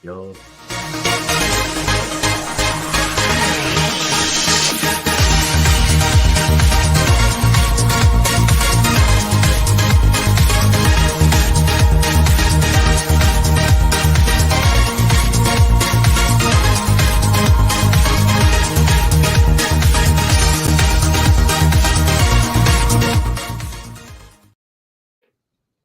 Yo.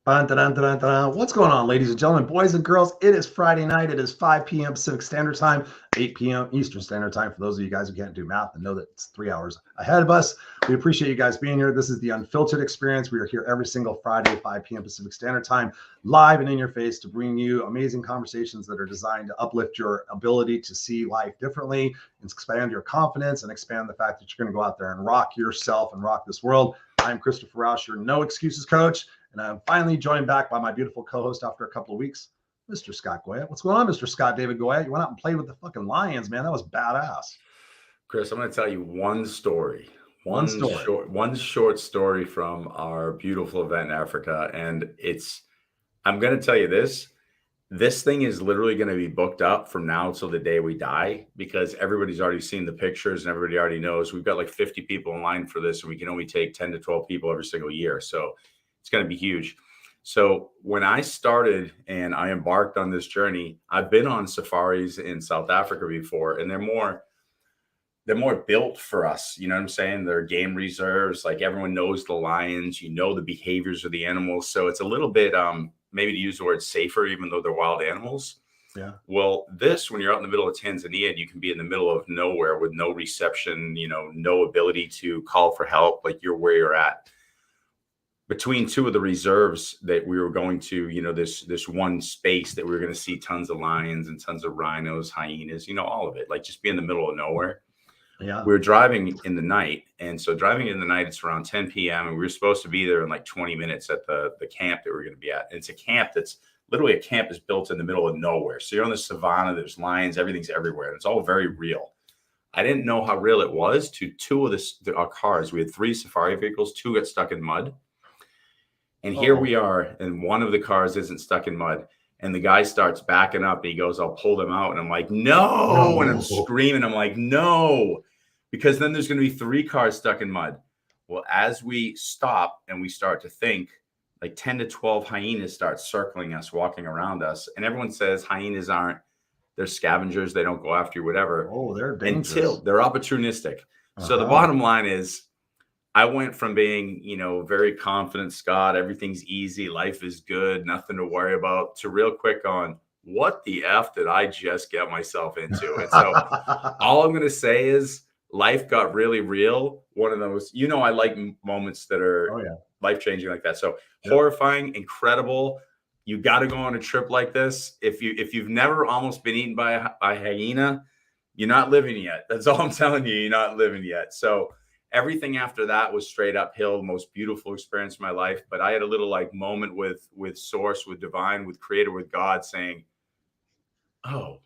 Dun, dun, dun, dun, dun. What's going on, ladies and gentlemen, boys and girls? It is Friday night. It is 5 p.m. Pacific Standard Time, 8 p.m. Eastern Standard Time. For those of you guys who can't do math and know that it's 3 hours ahead of us, we appreciate you guys being here. This is the Unfiltered experience. We are here every single Friday, 5 p.m. Pacific Standard Time, live and in your face to bring you amazing conversations that are designed to uplift your ability to see life differently, and expand your confidence, and expand the fact that you're going to go out there and rock yourself and rock this world. I'm Christopher Rausch, your No Excuses coach. And I'm finally joined back by my beautiful co-host after a couple of weeks, Mr. Scott Goyette. What's going on, Mr. Scott David Goyette? You went out and played with the fucking Lions, man. That was badass. Chris, I'm going to tell you one story. One short story from our beautiful event in Africa. And I'm going to tell you this thing is literally going to be booked up from now till the day we die, because everybody's already seen the pictures and everybody already knows we've got like 50 people in line for this, and we can only take 10 to 12 people every single year. So it's going to be huge. So when I started and I embarked on this journey, I've been on safaris in South Africa before, and they're more built for us. You know what I'm saying? They're game reserves. Like, everyone knows the lions, you know, the behaviors of the animals. So it's a little bit, maybe to use the word safer, even though they're wild animals. Yeah. Well, when you're out in the middle of Tanzania, and you can be in the middle of nowhere with no reception, you know, no ability to call for help, like you're where you're at. Between two of the reserves that we were going to, you know, this one space that we were going to see tons of lions and tons of rhinos, hyenas, you know, all of it, like just be in the middle of nowhere. Yeah. We were driving in the night. And so driving in the night, it's around 10 p.m. and we were supposed to be there in like 20 minutes at the camp that we we're going to be at. And it's a camp that's literally a camp is built in the middle of nowhere. So you're on the savannah, there's lions, everything's everywhere. And it's all very real. I didn't know how real it was to two of our cars. We had 3 safari vehicles, 2 got stuck in mud. And here we are, and one of the cars isn't stuck in mud. And the guy starts backing up, and he goes, "I'll pull them out." And I'm like, no. And I'm screaming. I'm like, no, because then there's going to be 3 cars stuck in mud. Well, as we stop and we start to think, like 10 to 12 hyenas start circling us, walking around us. And everyone says hyenas they're scavengers. They don't go after you, whatever. Oh, they're dangerous. Until they're opportunistic. So the bottom line is, I went from being, you know, very confident, Scott, everything's easy, life is good, nothing to worry about, to real quick on, what the F did I just get myself into? And so all I'm going to say is life got really real. One of those, you know, I like moments that are life-changing like that. So horrifying, incredible. You got to go on a trip like this. If you've never almost been eaten by a hyena, you're not living yet. That's all I'm telling you. You're not living yet. So everything after that was straight uphill, the most beautiful experience of my life. But I had a little like moment with source, with divine, with creator, with God, saying, oh,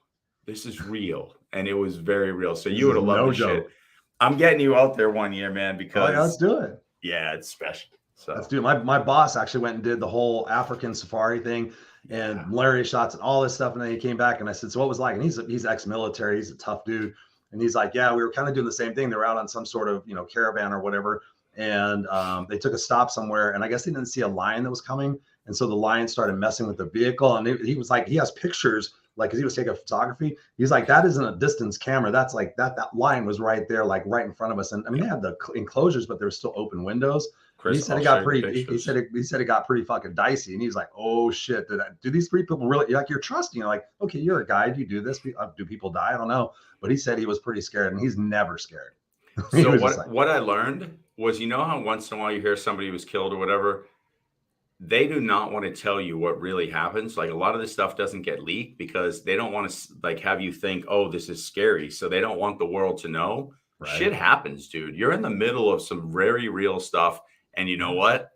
this is real. And it was very real. So you would have loved the shit. I'm getting you out there one year, man, because let's do it. Yeah, it's special. So let's do it. My boss actually went and did the whole African safari thing and malaria shots and all this stuff. And then he came back and I said, so what was it like? And he's ex-military. He's a tough dude. And he's like, yeah, we were kind of doing the same thing. They were out on some sort of, you know, caravan or whatever. And they took a stop somewhere. And I guess they didn't see a lion that was coming. And so the lion started messing with the vehicle. And he was like, he has pictures, like, because he was taking photography. He's like, that isn't a distance camera. That's like that lion was right there, like right in front of us. And I mean, they had the enclosures, but there were still open windows. Chris, he said it got pretty. He said it got pretty fucking dicey, and he's like, "Oh shit! Do these 3 people really like you're trusting? You're like, okay, you're a guide. You do this. Do people die? I don't know." But he said he was pretty scared, and he's never scared. So what I learned was, you know how once in a while you hear somebody was killed or whatever, they do not want to tell you what really happens. Like, a lot of this stuff doesn't get leaked because they don't want to like have you think, oh, this is scary. So they don't want the world to know. Right. Shit happens, dude. You're in the middle of some very real stuff. And you know what?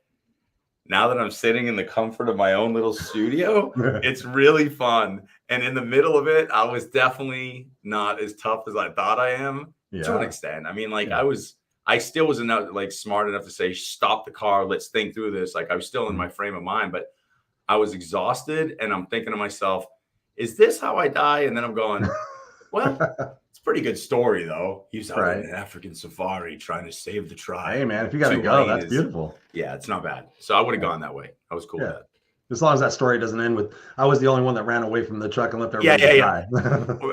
Now that I'm sitting in the comfort of my own little studio, it's really fun. And in the middle of it, I was definitely not as tough as I thought I am to an extent. I mean, like I still was enough, like smart enough to say, stop the car. Let's think through this. Like, I was still in my frame of mind, but I was exhausted. And I'm thinking to myself, is this how I die? And then I'm going, well, it's a pretty good story, though. He's out in an African safari trying to save the tribe. Hey, man, if you got to go, that's beautiful. Yeah, it's not bad. So I would have gone that way. I was cool with that. As long as that story doesn't end with, I was the only one that ran away from the truck and left everybody die.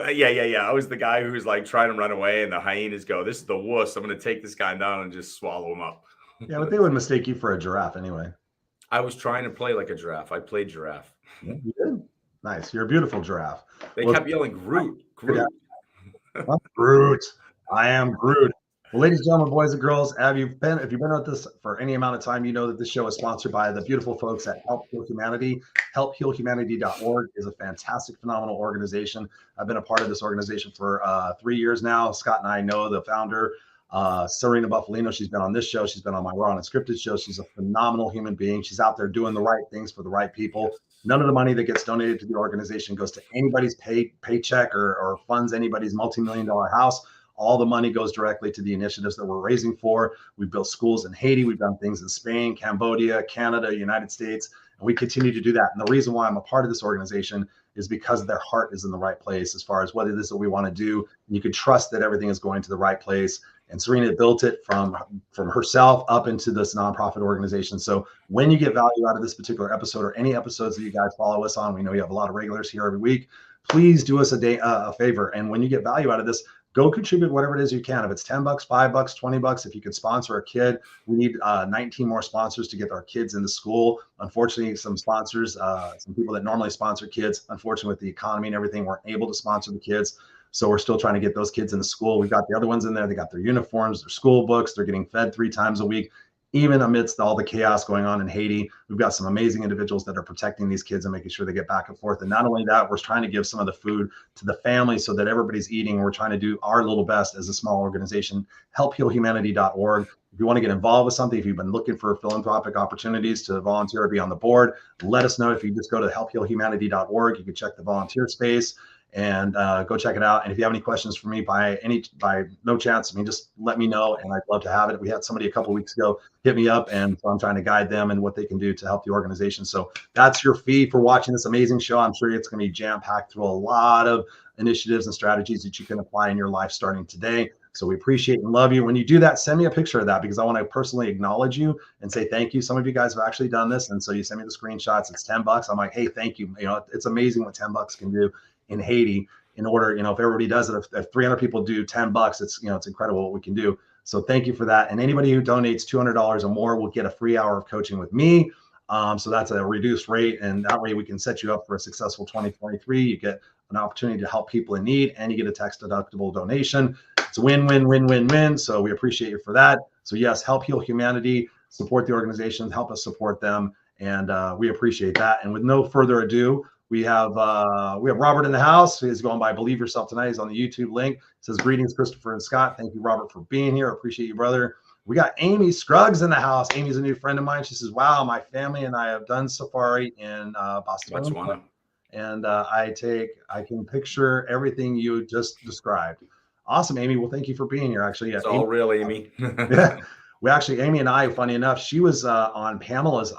Yeah. I was the guy who was like trying to run away, and the hyenas go, this is the wuss. I'm going to take this guy down and just swallow him up. Yeah, but they would mistake you for a giraffe anyway. I was trying to play like a giraffe. I played giraffe. Yeah, you did? Nice. You're a beautiful giraffe. They kept yelling, Groot. Groot. I am Groot. Well, ladies and gentlemen, boys and girls, if you've been with this for any amount of time, you know that this show is sponsored by the beautiful folks at Help Heal Humanity. HelpHealHumanity.org is a fantastic, phenomenal organization. I've been a part of this organization for 3 years now. Scott and I know the founder, Serena Buffalino. She's been on this show. She's been on my Raw and Unscripted show. She's a phenomenal human being. She's out there doing the right things for the right people. None of the money that gets donated to the organization goes to anybody's paycheck or funds anybody's multi-million-dollar house. All the money goes directly to the initiatives that we're raising for. We've built schools in Haiti. We've done things in Spain, Cambodia, Canada, United States, and we continue to do that. And the reason why I'm a part of this organization is because their heart is in the right place as far as what it is that we want to do. And you can trust that everything is going to the right place. And Serena built it from herself up into this nonprofit organization. So when you get value out of this particular episode or any episodes that you guys follow us on, we know you have a lot of regulars here every week. Please do us a favor. And when you get value out of this, go contribute whatever it is you can. If it's $10, $5, $20, if you could sponsor a kid, we need 19 more sponsors to get our kids into school. Unfortunately, some sponsors, some people that normally sponsor kids, unfortunately with the economy and everything, weren't able to sponsor the kids. So we're still trying to get those kids into school. We've got the other ones in there. They got their uniforms, their school books. They're getting fed 3 times a week. Even amidst all the chaos going on in Haiti, we've got some amazing individuals that are protecting these kids and making sure they get back and forth. And not only that, we're trying to give some of the food to the families so that everybody's eating. We're trying to do our little best as a small organization. HelpHealHumanity.org. If you want to get involved with something, if you've been looking for philanthropic opportunities to volunteer or be on the board, let us know. If you just go to HelpHealHumanity.org, you can check the volunteer space and go check it out. And if you have any questions for me by no chance, just let me know, and I'd love to have it. We had somebody a couple of weeks ago hit me up, and so I'm trying to guide them and what they can do to help the organization. So that's your fee for watching this amazing show. I'm sure it's going to be jam-packed through a lot of initiatives and strategies that you can apply in your life starting today. So we appreciate and love you. When you do that, send me a picture of that, because I want to personally acknowledge you and say thank you. Some of you guys have actually done this, and so you send me the screenshots. It's $10. I'm like, hey, thank you. It's amazing what $10 can do in Haiti. In order, if everybody does it, if 300 people do $10, it's incredible what we can do. So thank you for that. And anybody who donates $200 or more will get a free hour of coaching with me. So that's a reduced rate, and that way we can set you up for a successful 2023. You get an opportunity to help people in need, and you get a tax deductible donation. It's a win-win-win-win-win. So we appreciate you for that. So yes, Help Heal Humanity, support the organization, help us support them, and we appreciate that. And with no further ado, we have Robert in the house. He's going by Believe Yourself Tonight. He's on the YouTube link. It says, greetings, Christopher and Scott. Thank you, Robert, for being here. Appreciate you, brother. We got Amy Scruggs in the house. Amy's a new friend of mine. She says, wow, my family and I have done safari in Botswana. And I can picture everything you just described. Awesome, Amy. Well, thank you for being here. Actually, it's all real, Amy. Yeah. We actually, Amy and I, funny enough, she was on Pamela's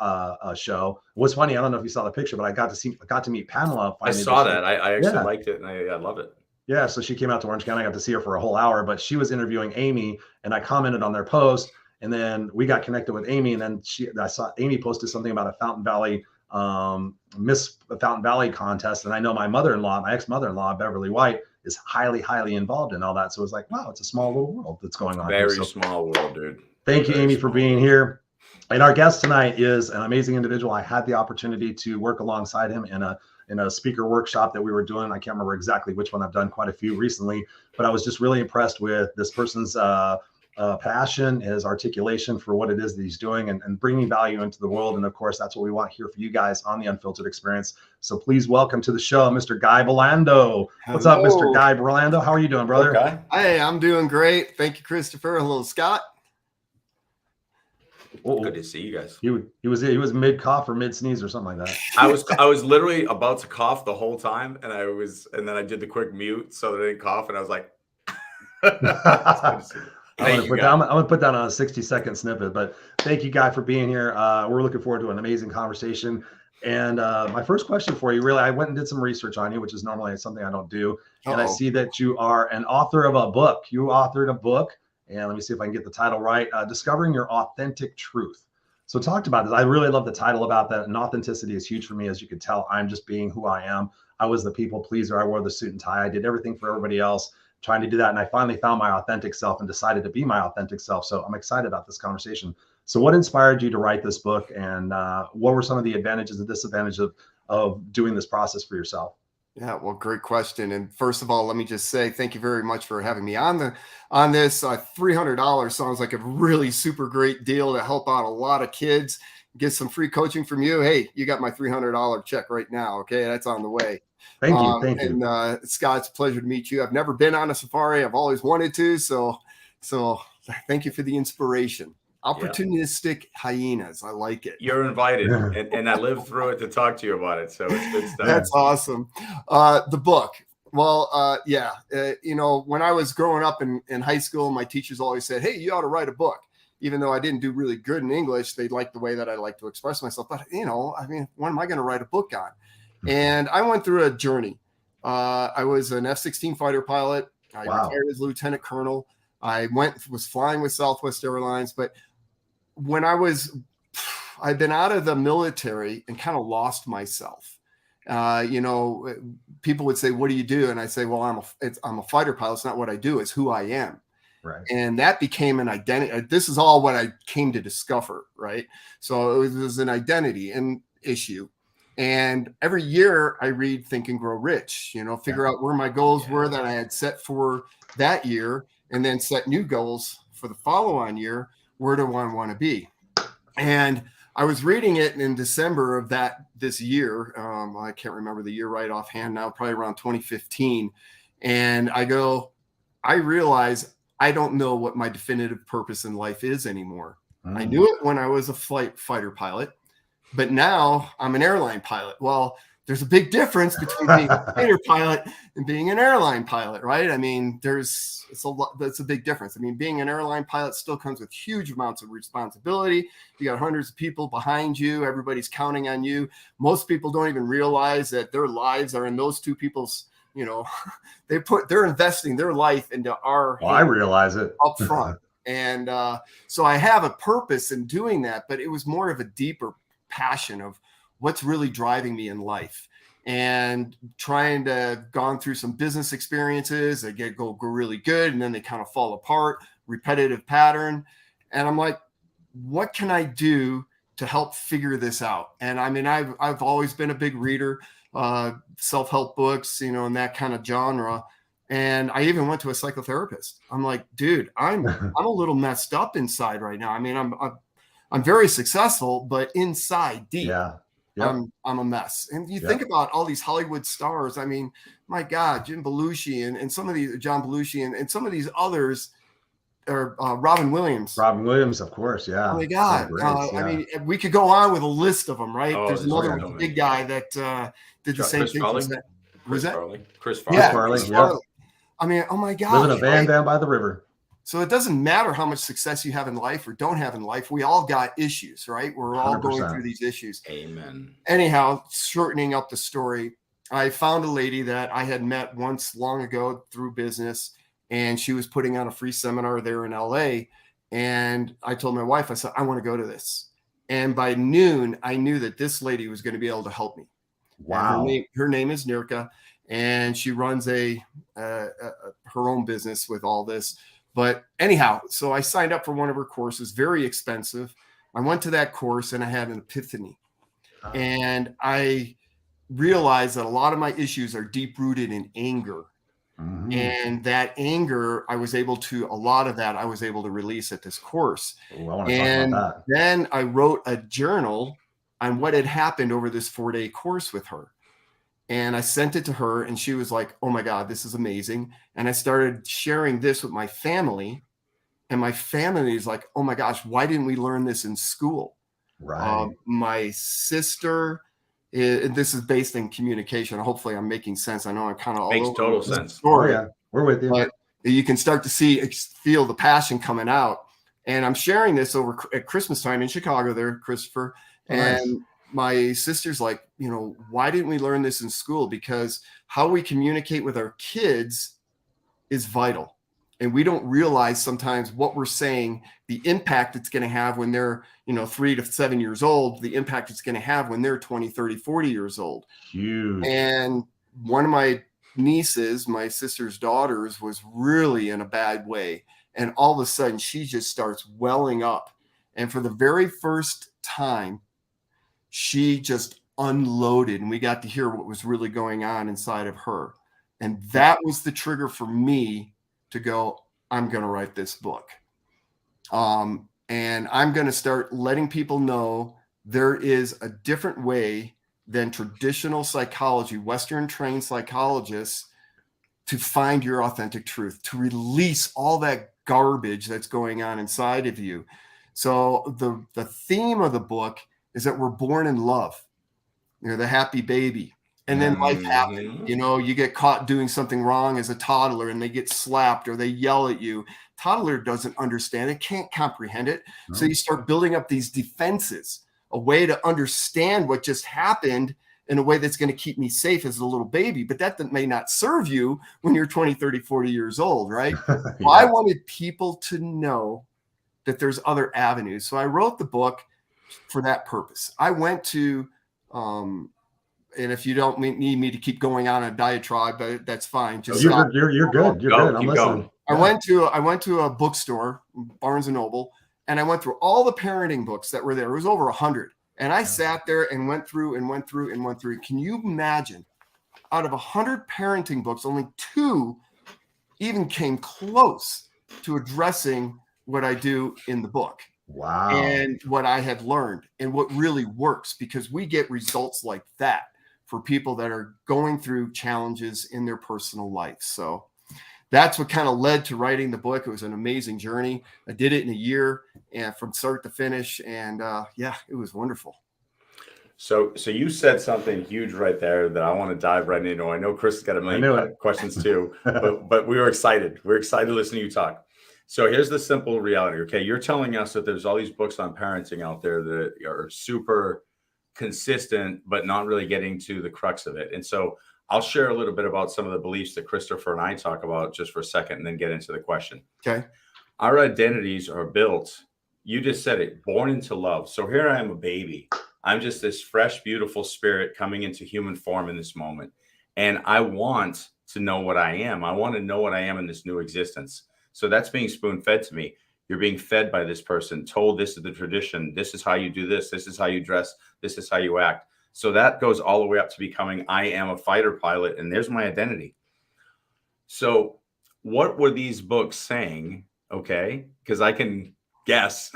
show. It was funny. I don't know if you saw the picture, but I got to meet Pamela. I saw that. I actually liked it, and I love it. Yeah. So she came out to Orange County. I got to see her for a whole hour, but she was interviewing Amy, and I commented on their post, and then we got connected with Amy, and then I saw Amy posted something about a Fountain Valley Miss Fountain Valley contest, and I know my ex-mother-in-law, Beverly White, is highly, highly involved in all that. So it was like, wow, it's a small little world that's going on. Very small world, dude. Thank you, Amy, for being here. And our guest tonight is an amazing individual. I had the opportunity to work alongside him in a speaker workshop that we were doing. I can't remember exactly which one. I've done quite a few recently, but I was just really impressed with this person's passion, his articulation for what it is that he's doing, and bringing value into the world. And of course, that's what we want here for you guys on the Unfiltered Experience. So please welcome to the show, Mr. Guy Brilando. What's up, Mr. Guy Brilando? How are you doing, brother? Okay. Hey, I'm doing great. Thank you, Christopher. Hello, Scott. Good to see you guys. He was mid cough or mid sneeze or something like that. I was literally about to cough the whole time, and then I did the quick mute so that I didn't cough, and I was like, I'm gonna put that on a 60-second snippet. But thank you, Guy, for being here. We're looking forward to an amazing conversation. And my first question for you, really, I went and did some research on you, which is normally something I don't do. And I see that you are an author of a book. You authored a book, and let me see if I can get the title right, Discovering Your Authentic Truth. So talked about this. I really love the title about that. And authenticity is huge for me. As you can tell, I'm just being who I am. I was the people pleaser. I wore the suit and tie. I did everything for everybody else, trying to do that. And I finally found my authentic self and decided to be my authentic self. So I'm excited about this conversation. So what inspired you to write this book, and what were some of the advantages and disadvantages of doing this process for yourself? Yeah, well, great question. And first of all, let me just say thank you very much for having me on this. $300 sounds like a really super great deal to help out a lot of kids. Get some free coaching from you. Hey, you got my $300 check right now. Okay, that's on the way. Thank you. Thank you. And Scott, it's a pleasure to meet you. I've never been on a safari. I've always wanted to. So thank you for the inspiration. Opportunistic hyenas. I like it. You're invited, and I lived through it to talk to you about it. So it's good stuff. That's awesome. The book. Well, when I was growing up in high school, my teachers always said, hey, you ought to write a book. Even though I didn't do really good in English, they liked the way that I like to express myself. But, what am I going to write a book on? And I went through a journey. I was an F-16 fighter pilot. I retired as lieutenant colonel. I was flying with Southwest Airlines. But when I've been out of the military and kind of lost myself. People would say, what do you do? And I say, well, I'm a fighter pilot. It's not what I do. It's who I am. Right. And that became an identity. This is all what I came to discover. Right. So it was an identity and issue. And every year I read Think and Grow Rich, figure out where my goals were that I had set for that year, and then set new goals for the follow-on year. Where do I want to be? And I was reading it in December of this year. I can't remember the year right offhand now, probably around 2015. And I realize I don't know what my definitive purpose in life is anymore. I knew it when I was a fighter pilot, but now I'm an airline pilot. Well, there's a big difference between being a fighter pilot and being an airline pilot, right? I mean, that's a big difference. I mean, being an airline pilot still comes with huge amounts of responsibility. You got hundreds of people behind you. Everybody's counting on you. Most people don't even realize that their lives are in those two people's, they're investing their life into our I realize it up front. And so I have a purpose in doing that, but it was more of a deeper passion of what's really driving me in life, and trying to gone through some business experiences that go really good, and then they kind of fall apart, repetitive pattern. And I'm like, what can I do to help figure this out? And I mean, I've always been a big reader, self-help books, in that kind of genre. And I even went to a psychotherapist. I'm like, dude, I'm a little messed up inside right now. I mean, I'm very successful, but inside deep, I'm a mess. And you think about all these Hollywood stars. I mean, my God, John Belushi and some of these others, or Robin Williams. Robin Williams, of course. Yeah. Oh my God. I mean, we could go on with a list of them, right? There's another big guy that did the same thing. Chris Farley. Chris Farley. Yeah. I mean, oh my God. Living a van down by the river. So it doesn't matter how much success you have in life or don't have in life. We all got issues, right? We're all 100%. going through these issues. Amen. Anyhow, shortening up the story, I found a lady that I had met once long ago through business, and she was putting on a free seminar there in LA. And I told my wife, I said, I want to go to this. And by noon, I knew that this lady was going to be able to help me. Wow. Her name is Nirka, and she runs her own business with all this. But anyhow, so I signed up for one of her courses, very expensive. I went to that course and I had an epiphany. And I realized that a lot of my issues are deep rooted in anger. Mm-hmm. And that anger, a lot of that I was able to release at this course. Ooh, I want to talk about that. Then I wrote a journal on what had happened over this 4-day course with her. And I sent it to her, and she was like, oh my God, this is amazing. And I started sharing this with my family, and my family is like, oh my gosh, why didn't we learn this in school? Right. My sister, this is based in communication. Hopefully I'm making sense. I know I'm kind of all makes total sense. Story, yeah, we're with you. But you can start to feel the passion coming out. And I'm sharing this over at Christmas time in Chicago there, Christopher. Nice. And my sister's like, why didn't we learn this in school? Because how we communicate with our kids is vital. And we don't realize sometimes what we're saying, the impact it's going to have when they're, 3 to 7 years old, the impact it's going to have when they're 20, 30, 40 years old. Huge. And one of my nieces, my sister's daughters, was really in a bad way. And all of a sudden she just starts welling up. And for the very first time, she just unloaded, and we got to hear what was really going on inside of her. And that was the trigger for me to go, I'm going to write this book. And I'm going to start letting people know there is a different way than traditional psychology, Western trained psychologists, to find your authentic truth, to release all that garbage that's going on inside of you. So the theme of the book is that we're born in love. The happy baby. And then life happens. You get caught doing something wrong as a toddler and they get slapped or they yell at you. Toddler doesn't understand it, can't comprehend it. No. So you start building up these defenses, a way to understand what just happened in a way that's going to keep me safe as a little baby. But that may not serve you when you're 20, 30, 40 years old, right? Yeah. Well, I wanted people to know that there's other avenues. So I wrote the book for that purpose. I went to, and if you don't need me to keep going on a diatribe, but that's fine. Just you're good. You're good. I'm listening. I went to a bookstore, Barnes and Noble, and I went through all the parenting books that were there. It was over 100. And I sat there and went through. Can you imagine, out of 100 parenting books, only 2 even came close to addressing what I do in the book. Wow. And what I had learned and what really works, because we get results like that for people that are going through challenges in their personal life. So that's what kind of led to writing the book. It was an amazing journey. I did it in a year and from start to finish. And it was wonderful. So you said something huge right there that I want to dive right into. I know Chris has got a million questions too, but we were excited. We're excited to listen to you talk. So here's the simple reality. Okay. You're telling us that there's all these books on parenting out there that are super consistent, but not really getting to the crux of it. And so I'll share a little bit about some of the beliefs that Christopher and I talk about just for a second, and then get into the question. Okay. Our identities are built. You just said it, born into love. So here I am, a baby. I'm just this fresh, beautiful spirit coming into human form in this moment. And I want to know what I am. I want to know what I am in this new existence. So that's being spoon-fed to me. You're being fed by this person, told this is the tradition. This is how you do this. This is how you dress. This is how you act. So that goes all the way up to becoming, I am a fighter pilot, and there's my identity. So what were these books saying? Okay, because I can guess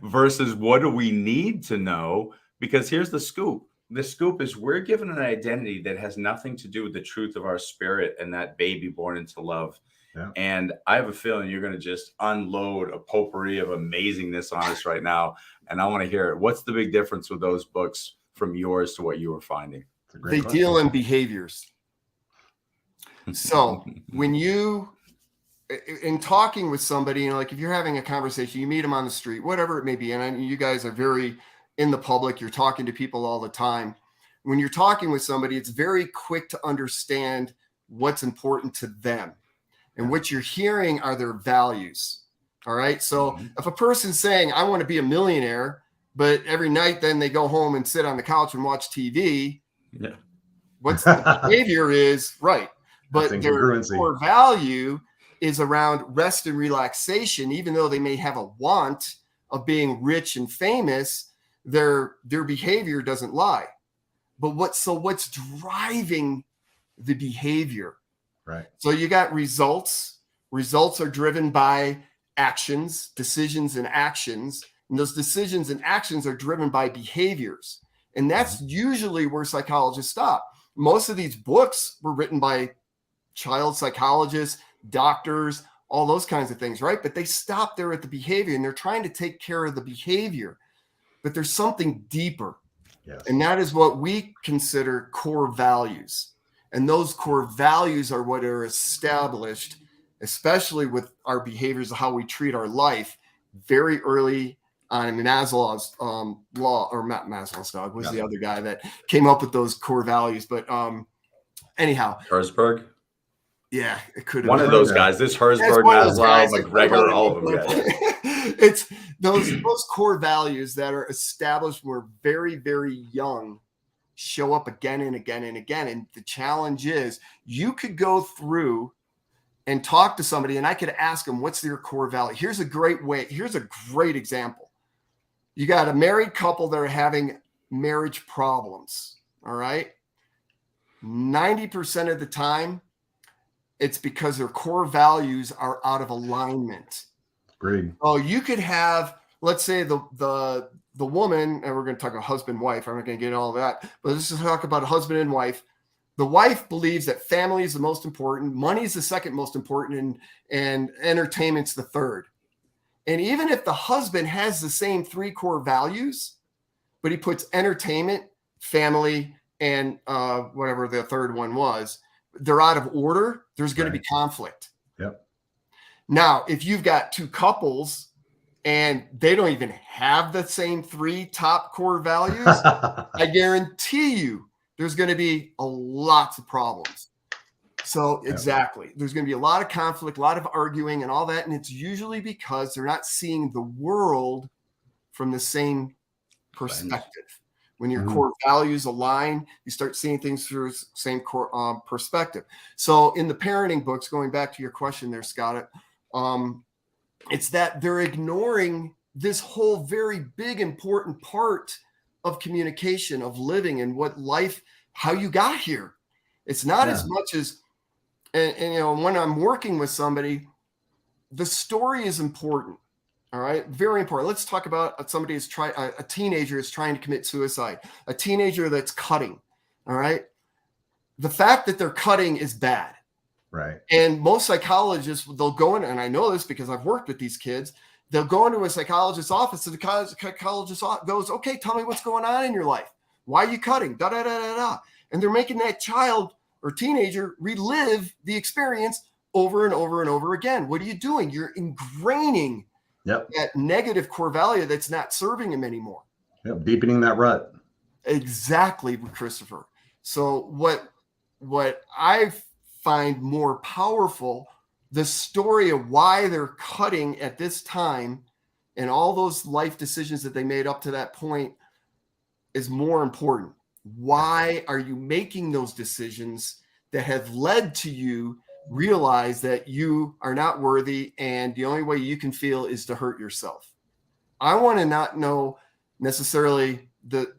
versus what do we need to know? Because here's the scoop. The scoop is we're given an identity that has nothing to do with the truth of our spirit and that baby born into love. Yeah. And I have a feeling you're going to just unload a potpourri of amazingness on us right now. And I want to hear it. What's the big difference with those books from yours to what you were finding? They deal in behaviors. So when you, in talking with somebody, like if you're having a conversation, you meet them on the street, whatever it may be. And you guys are very in the public, you're talking to people all the time. When you're talking with somebody, it's very quick to understand what's important to them. And what you're hearing are their values. All right. So if a person's saying, I want to be a millionaire, but every night then they go home and sit on the couch and watch TV, what's the behavior is right. But their core value is around rest and relaxation. Even though they may have a want of being rich and famous, their behavior doesn't lie. But what's driving the behavior? Right. So you got results. Results are driven by actions, decisions, and actions. And those decisions and actions are driven by behaviors. And that's usually where psychologists stop. Most of these books were written by child psychologists, doctors, all those kinds of things, right? But they stop there at the behavior and they're trying to take care of the behavior. But there's something deeper. Yes. And that is what we consider core values. And those core values are what are established, especially with our behaviors of how we treat our life very early on Maslow's law, or not Maslow's dog, was the other guy that came up with those core values. But anyhow, Herzberg. Yeah, it could have one been of those guys. This Herzberg, Maslow, McGregor, all of them. It's those core values that are established when we're very, very young show up again and again and again. And the challenge is you could go through and talk to somebody and I could ask them, what's their core value? Here's a great example. You got a married couple that are having marriage problems. All right. 90% of the time, it's because their core values are out of alignment. Agreed. Oh, you could have, let's say the woman, and we're going to talk about husband, wife. I'm not going to get into all that, but let's just talk about husband and wife. The wife believes that family is the most important, money is the second most important, and entertainment's the third. And even if the husband has the same 3 core values, but he puts entertainment, family, and whatever the third one was, they're out of order, there's going to be conflict. Yep. Now, if you've got 2 couples and they don't even have the same 3 top core values, I guarantee you there's going to be lots of problems. So exactly. There's going to be a lot of conflict, a lot of arguing and all that. And it's usually because they're not seeing the world from the same perspective. When your core values align, you start seeing things through the same core perspective. So in the parenting books, going back to your question there, Scott, it's that they're ignoring this whole very big, important part of communication, of living, and what life, how you got here. It's not as much as, and you know, when I'm working with somebody, the story is important. All right. Very important. Let's talk about somebody who's a teenager is trying to commit suicide, a teenager that's cutting. All right. The fact that they're cutting is bad. Right. And most psychologists, they'll go in, and I know this because I've worked with these kids, they'll go into a psychologist's office and the psychologist goes, okay, tell me what's going on in your life. Why are you cutting? Da, da, da, da, da. And they're making that child or teenager relive the experience over and over and over again. What are you doing? You're ingraining that negative core value that's not serving him anymore. Yep. Deepening that rut. Exactly, Christopher. So what I find more powerful, the story of why they're cutting at this time and all those life decisions that they made up to that point is more important. Why are you making those decisions that have led to you realize that you are not worthy and the only way you can feel is to hurt yourself? I want to not know necessarily the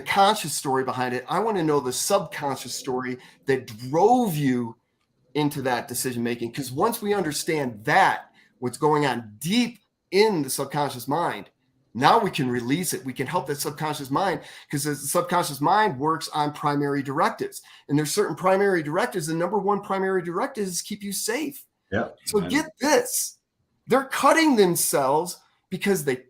conscious story behind it. I want to know the subconscious story that drove you into that decision making. Because once we understand that, what's going on deep in the subconscious mind, now we can release it. We can help that subconscious mind, because the subconscious mind works on primary directives. And there's certain primary directives. The number one primary directive is keep you safe. Yeah. So get this. They're cutting themselves because they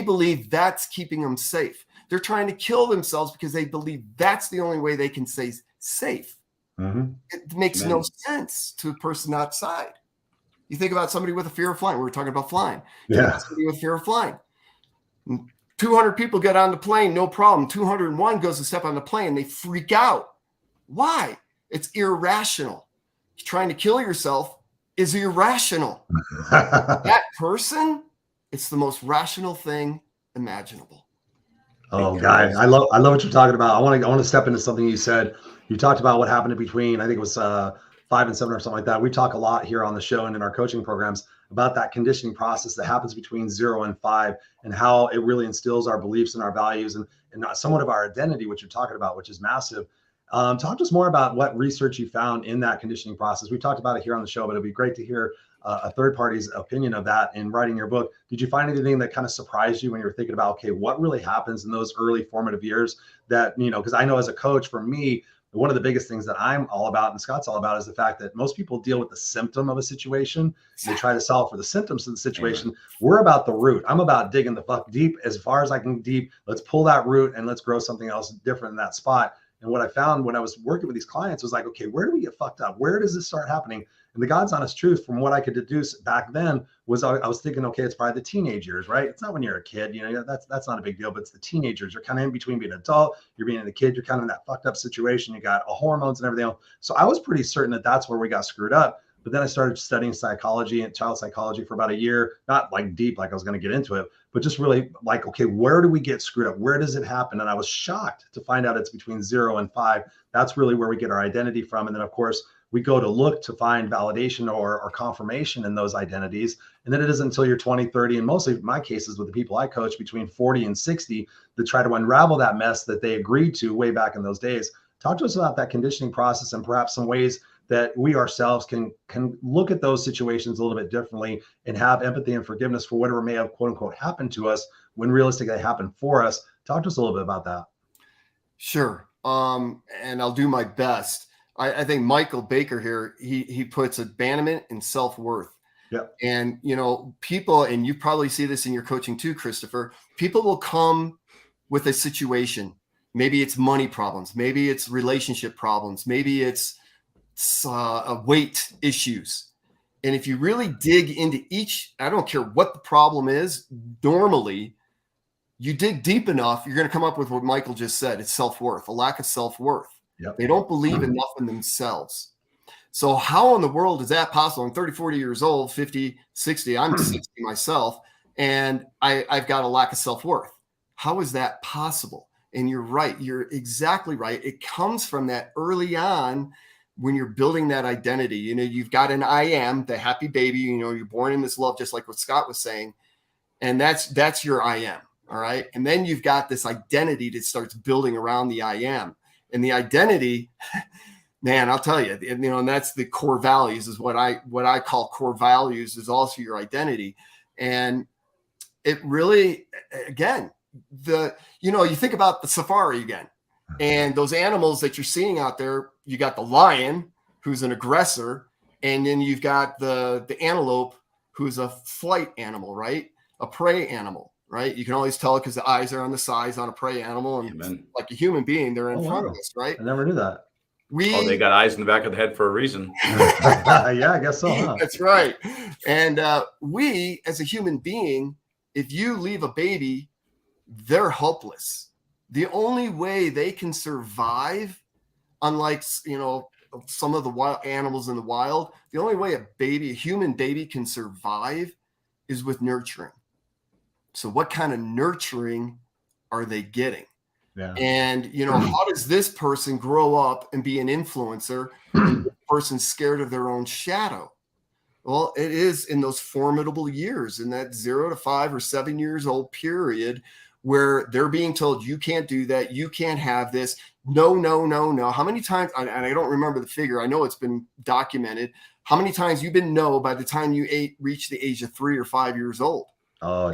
believe that's keeping them safe. They're trying to kill themselves because they believe that's the only way they can stay safe. Mm-hmm. It makes no sense to a person outside. You think about somebody with a fear of flying. We were talking about flying. Yeah. Somebody with fear of flying. 200 people get on the plane, no problem. 201 goes to step on the plane. They freak out. Why? It's irrational. Trying to kill yourself is irrational. That person, it's the most rational thing imaginable. Oh, Guy, I love what you're talking about. I want to step into something you said. You talked about what happened in between, I think it was 5 and 7 or something like that. We talk a lot here on the show and in our coaching programs about that conditioning process that happens between 0 and 5 and how it really instills our beliefs and our values and somewhat of our identity, which you're talking about, which is massive. Talk to us more about what research you found in that conditioning process. We talked about it here on the show, but it'd be great to hear a third party's opinion of that in writing your book. Did you find anything that kind of surprised you when you were thinking about, okay, what really happens in those early formative years that, because I know as a coach, for me, one of the biggest things that I'm all about and Scott's all about is the fact that most people deal with the symptom of a situation. They try to solve for the symptoms of the situation. Amen. We're about the root. I'm about digging the fuck deep as far as I can deep. Let's pull that root and let's grow something else different in that spot. And what I found when I was working with these clients was like, okay, where do we get fucked up? Where does this start happening? And the God's honest truth from what I could deduce back then was I was thinking, okay, it's probably the teenage years, right? It's not when you're a kid, that's not a big deal, but it's the teenagers. You're kind of in between being an adult, you're being a kid, you're kind of in that fucked up situation. You got hormones and everything else. So I was pretty certain that that's where we got screwed up. But then I started studying psychology and child psychology for about a year, not like deep, like I was going to get into it, but just really like, okay, where do we get screwed up? Where does it happen? And I was shocked to find out it's between 0 and 5. That's really where we get our identity from. And then of course, we go to look to find validation or confirmation in those identities. And then it isn't until you're 20, 30, and mostly my cases with the people I coach between 40 and 60 that try to unravel that mess that they agreed to way back in those days. Talk to us about that conditioning process and perhaps some ways that we ourselves can look at those situations a little bit differently and have empathy and forgiveness for whatever may have quote unquote happened to us when realistically happened for us. Talk to us a little bit about that. Sure. And I'll do my best. I think Michael Baker here, he puts abandonment and self-worth. Yeah. And, people, and you probably see this in your coaching too, Christopher, people will come with a situation. Maybe it's money problems. Maybe it's relationship problems. Maybe it's weight issues. And if you really dig into each, I don't care what the problem is, normally you dig deep enough, you're going to come up with what Michael just said. It's self-worth, a lack of self-worth. Yep. They don't believe enough in themselves. So how in the world is that possible? I'm 30, 40 years old, 50, 60. I'm 60 myself, and I've got a lack of self-worth. How is that possible? And you're right. You're exactly right. It comes from that early on when you're building that identity. You've got an I am, the happy baby. You're born in this love, just like what Scott was saying. And that's your I am. All right. And then you've got this identity that starts building around the I am. And the identity, man, I'll tell you, and that's the core values is what I call core values is also your identity. And it really, again, you think about the safari again, and those animals that you're seeing out there, you got the lion who's an aggressor, and then you've got the antelope who's a flight animal, right? A prey animal. Right. You can always tell it because the eyes are on the sides on a prey animal. And like a human being, they're in front of us. Right. I never knew that. They got eyes in the back of the head for a reason. Yeah, I guess so. Huh? That's right. And we, as a human being, if you leave a baby, they're helpless. The only way they can survive, unlike, some of the wild animals in the wild, the only way a human baby can survive is with nurturing. So what kind of nurturing are they getting? Yeah. And, how does this person grow up and be an influencer? And the person's scared of their own shadow. Well, it is in those formidable years, in that 0 to 5 or 7 years old period, where they're being told, you can't do that. You can't have this. No, no, no, no. How many times, and I don't remember the figure. I know it's been documented. How many times you've been no by the time you reach the age of 3 or 5 years old? Oh,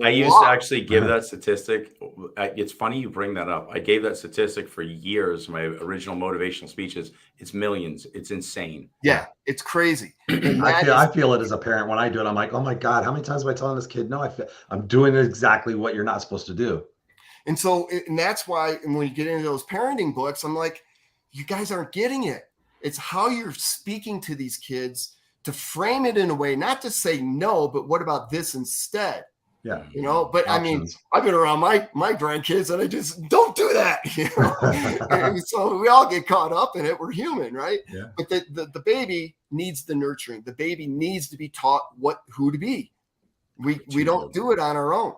I used to actually give that statistic. It's funny you bring that up. I gave that statistic for years. My original motivational speeches. It's millions. It's insane. Yeah, it's crazy. I feel it as a parent when I do it. I'm like, oh my God, how many times am I telling this kid? No, I'm doing exactly what you're not supposed to do. And so, and that's why when you get into those parenting books, I'm like, you guys aren't getting it. It's how you're speaking to these kids to frame it in a way, not to say no, but what about this instead? Yeah. But options. I mean, I've been around my grandkids and I just don't do that. And so we all get caught up in it. We're human, right? Yeah. But the baby needs the nurturing. The baby needs to be taught who to be. We don't do it on our own.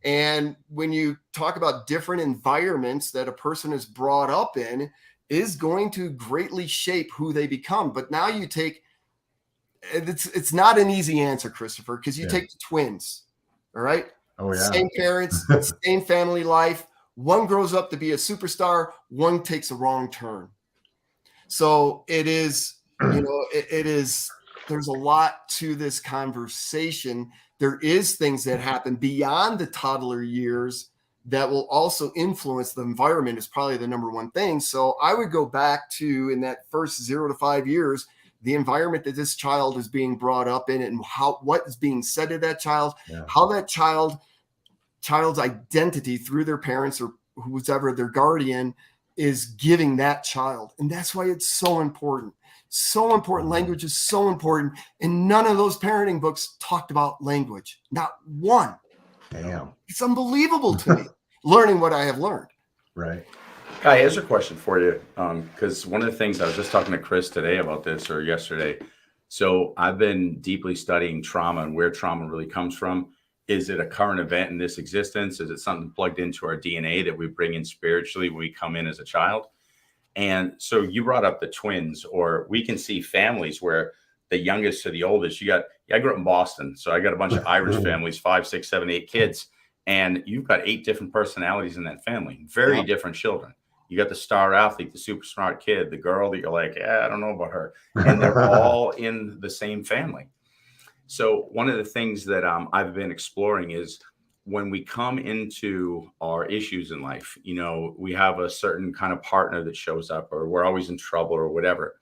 And when you talk about different environments that a person is brought up in is going to greatly shape who they become. But now you take, it's not an easy answer, Christopher, because you take the twins, all right? Oh, yeah. Same parents, same family life. One grows up to be a superstar. One takes a wrong turn. So it is, there's a lot to this conversation. There is things that happen beyond the toddler years that will also influence the environment is probably the number one thing. So I would go back to in that first 0 to 5 years, the environment that this child is being brought up in and what is being said to that child, how that child's identity through their parents or whoever their guardian is giving that child. And that's why it's so important. So important. Language is so important. And none of those parenting books talked about language. Not one. Damn. It's unbelievable to me, learning what I have learned. Right. Guy, here's a question for you. Because one of the things I was just talking to Chris today about this, or yesterday. So I've been deeply studying trauma and where trauma really comes from. Is it a current event in this existence? Is it something plugged into our DNA that we bring in spiritually when we come in as a child? And so you brought up the twins, or we can see families where the youngest to the oldest, I grew up in Boston. So I got a bunch of Irish families, 5, 6, 7, 8 kids. And you've got 8 different personalities in that family, very different children. You got the star athlete, the super smart kid, the girl that you're like, I don't know about her. And they're all in the same family. So one of the things that I've been exploring is when we come into our issues in life, we have a certain kind of partner that shows up, or we're always in trouble or whatever.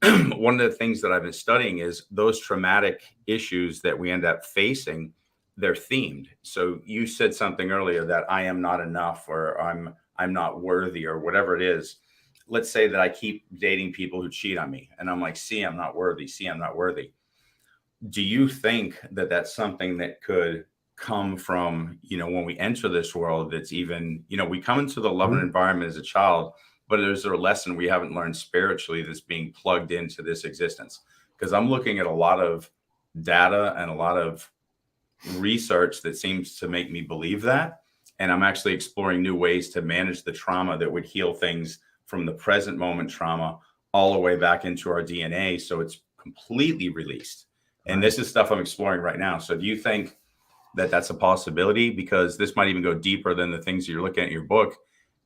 One of the things that I've been studying is those traumatic issues that we end up facing, they're themed. So you said something earlier that I am not enough, or I'm not worthy, or whatever it is. Let's say that I keep dating people who cheat on me, and I'm like, see, I'm not worthy. See, I'm not worthy. Do you think that that's something that could come from, when we enter this world, that's even, we come into the loving environment as a child, but there's a lesson we haven't learned spiritually that's being plugged into this existence? Because I'm looking at a lot of data and a lot of research that seems to make me believe that. And I'm actually exploring new ways to manage the trauma that would heal things from the present moment trauma all the way back into our DNA. So it's completely released. And this is stuff I'm exploring right now. So do you think that that's a possibility? Because this might even go deeper than the things you're looking at in your book.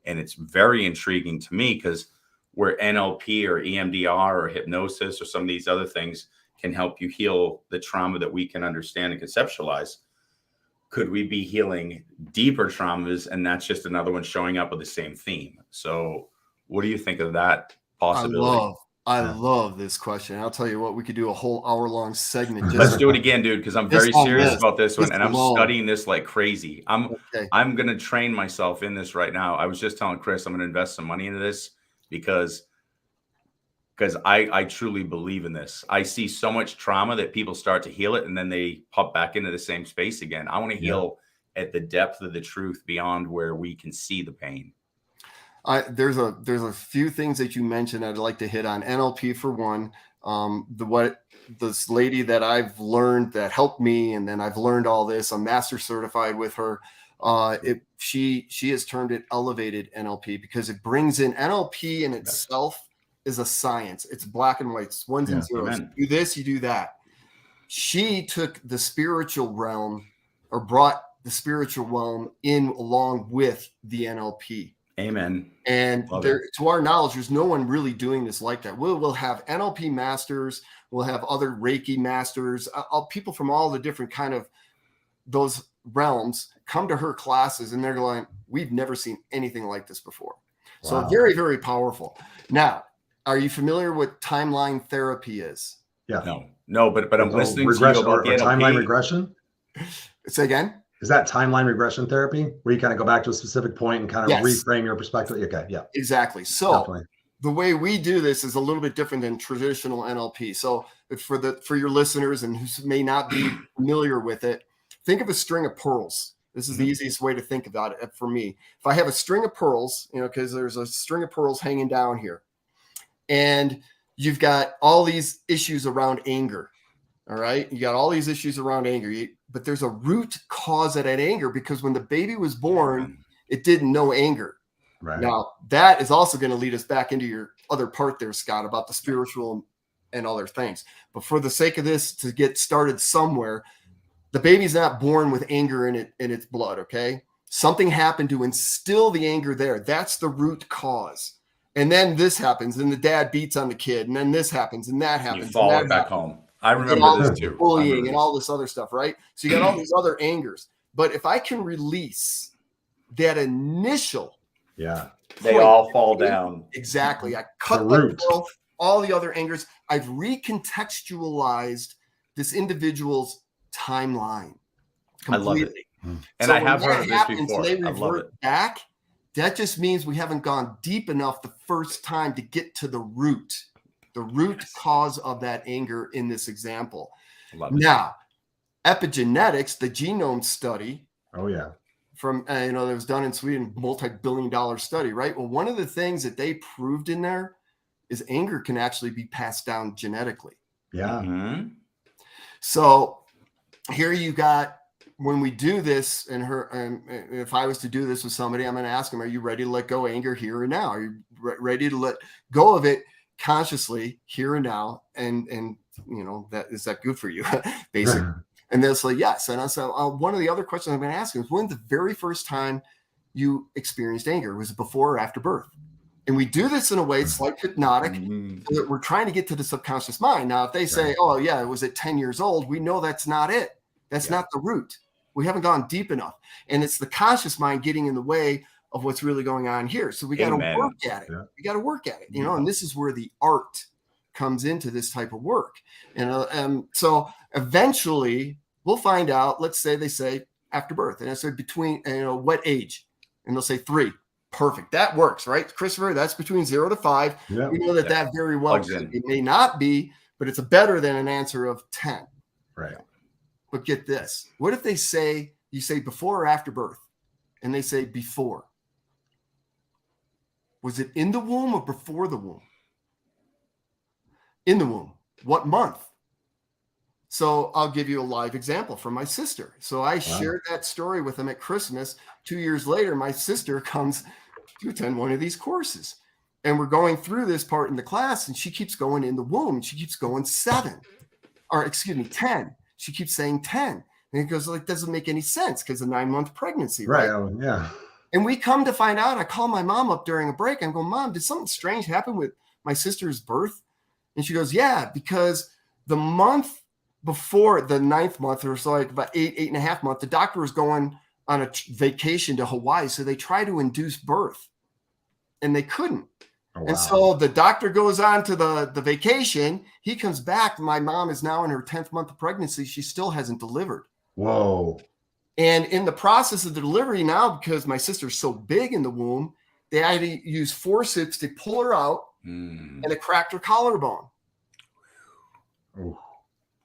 And it's very intriguing to me, because where NLP or EMDR or hypnosis or some of these other things can help you heal the trauma that we can understand and conceptualize, could we be healing deeper traumas? And that's just another one showing up with the same theme. So what do you think of that possibility? I love this question. I'll tell you what, we could do a whole hour-long segment. Let's do it again, dude, because I'm very serious about this one, and I'm studying this like crazy. I'm going to train myself in this right now. I was just telling Chris I'm going to invest some money into this because I truly believe in this. I see so much trauma that people start to heal it, and then they pop back into the same space again. I want to heal at the depth of the truth beyond where we can see the pain. There's a few things that you mentioned I'd like to hit on. NLP for one. This lady that I've learned that helped me, and then I've learned all this. I'm master certified with her. She has termed it elevated NLP, because it brings in NLP in itself is a science. It's black and white. It's ones and zeros. Amen. You do this, you do that. She took the spiritual realm, or brought the spiritual realm in along with the NLP. Amen. And to our knowledge, there's no one really doing this like that. We'll have NLP masters. We'll have other Reiki masters, people from all the different kind of those realms come to her classes, and they're going, we've never seen anything like this before. Wow. So very, very powerful. Now, are you familiar with timeline therapy is? Yeah. No, but I'm listening to you about timeline regression. Say again. Is that timeline regression therapy, where you kind of go back to a specific point and kind of reframe your perspective? Okay, yeah. Exactly. So the way we do this is a little bit different than traditional NLP. So for your listeners and who may not be familiar with it, think of a string of pearls. This is the easiest way to think about it for me. If I have a string of pearls, because there's a string of pearls hanging down here, and you've got all these issues around anger. All right. You got all these issues around anger, but there's a root cause of that anger, because when the baby was born, it didn't know anger. Right. Now, that is also going to lead us back into your other part there, Scott, about the spiritual and other things. But for the sake of this, to get started somewhere, the baby's not born with anger in its blood. Okay. Something happened to instill the anger there. That's the root cause. And then this happens, and the dad beats on the kid, and then this happens, and that happens. You follow it back home. I remember this too. Bullying and all this other stuff, right? So you got all these other angers. But if I can release that initial, they all fall down. Exactly. I cut the pearl, all the other angers. I've recontextualized this individual's timeline completely. I love it. And so I have heard this before. They revert back. That just means we haven't gone deep enough the first time to get to the root cause of that anger in this example. Now, epigenetics, the genome study. Oh yeah. From, that was done in Sweden, multi-billion-dollar study, right? Well, one of the things that they proved in there is anger can actually be passed down genetically. Yeah. Mm-hmm. So here you got, when we do this, and if I was to do this with somebody, I'm going to ask them, are you ready to let go of anger here and now? Are you ready to let go of it consciously here and now? And is that good for you, basically? And they'll say yes. And I said, one of the other questions I'm going to ask them is, when the very first time you experienced anger? Was it before or after birth? And we do this in a way, it's like hypnotic. So that we're trying to get to the subconscious mind. Now, if they say, oh yeah, it was at 10 years old, we know that's not it. That's not the root. We haven't gone deep enough. And it's the conscious mind getting in the way of what's really going on here. So we got to work at it. We got to work at it, and this is where the art comes into this type of work. So eventually we'll find out, let's say they say after birth, and I said between, what age? And they'll say 3. Perfect. That works, right, Christopher? That's between 0 to 5. Yeah. We know that very well. It may not be, but it's better than an answer of 10. Right. But get this. What if you say before or after birth? And they say before. Was it in the womb or before the womb? In the womb. What month? So I'll give you a live example from my sister. So I shared that story with them at Christmas. 2 years later, my sister comes to attend one of these courses. And we're going through this part in the class, and she keeps going in the womb. She keeps going 10. She keeps saying 10. And it goes, doesn't make any sense because of 9-month pregnancy, right? Yeah. And we come to find out, I call my mom up during a break. I'm going, Mom, did something strange happen with my sister's birth? And she goes, yeah, because the month before the 9th month, or so, like about 8.5 months, the doctor was going on a vacation to Hawaii. So they tried to induce birth and they couldn't. Oh, wow. And so the doctor goes on to the vacation. He comes back. My mom is now in her 10th month of pregnancy. She still hasn't delivered. Whoa. And in the process of the delivery now, because my sister's so big in the womb, they had to use forceps to pull her out, and it cracked her collarbone. Ooh.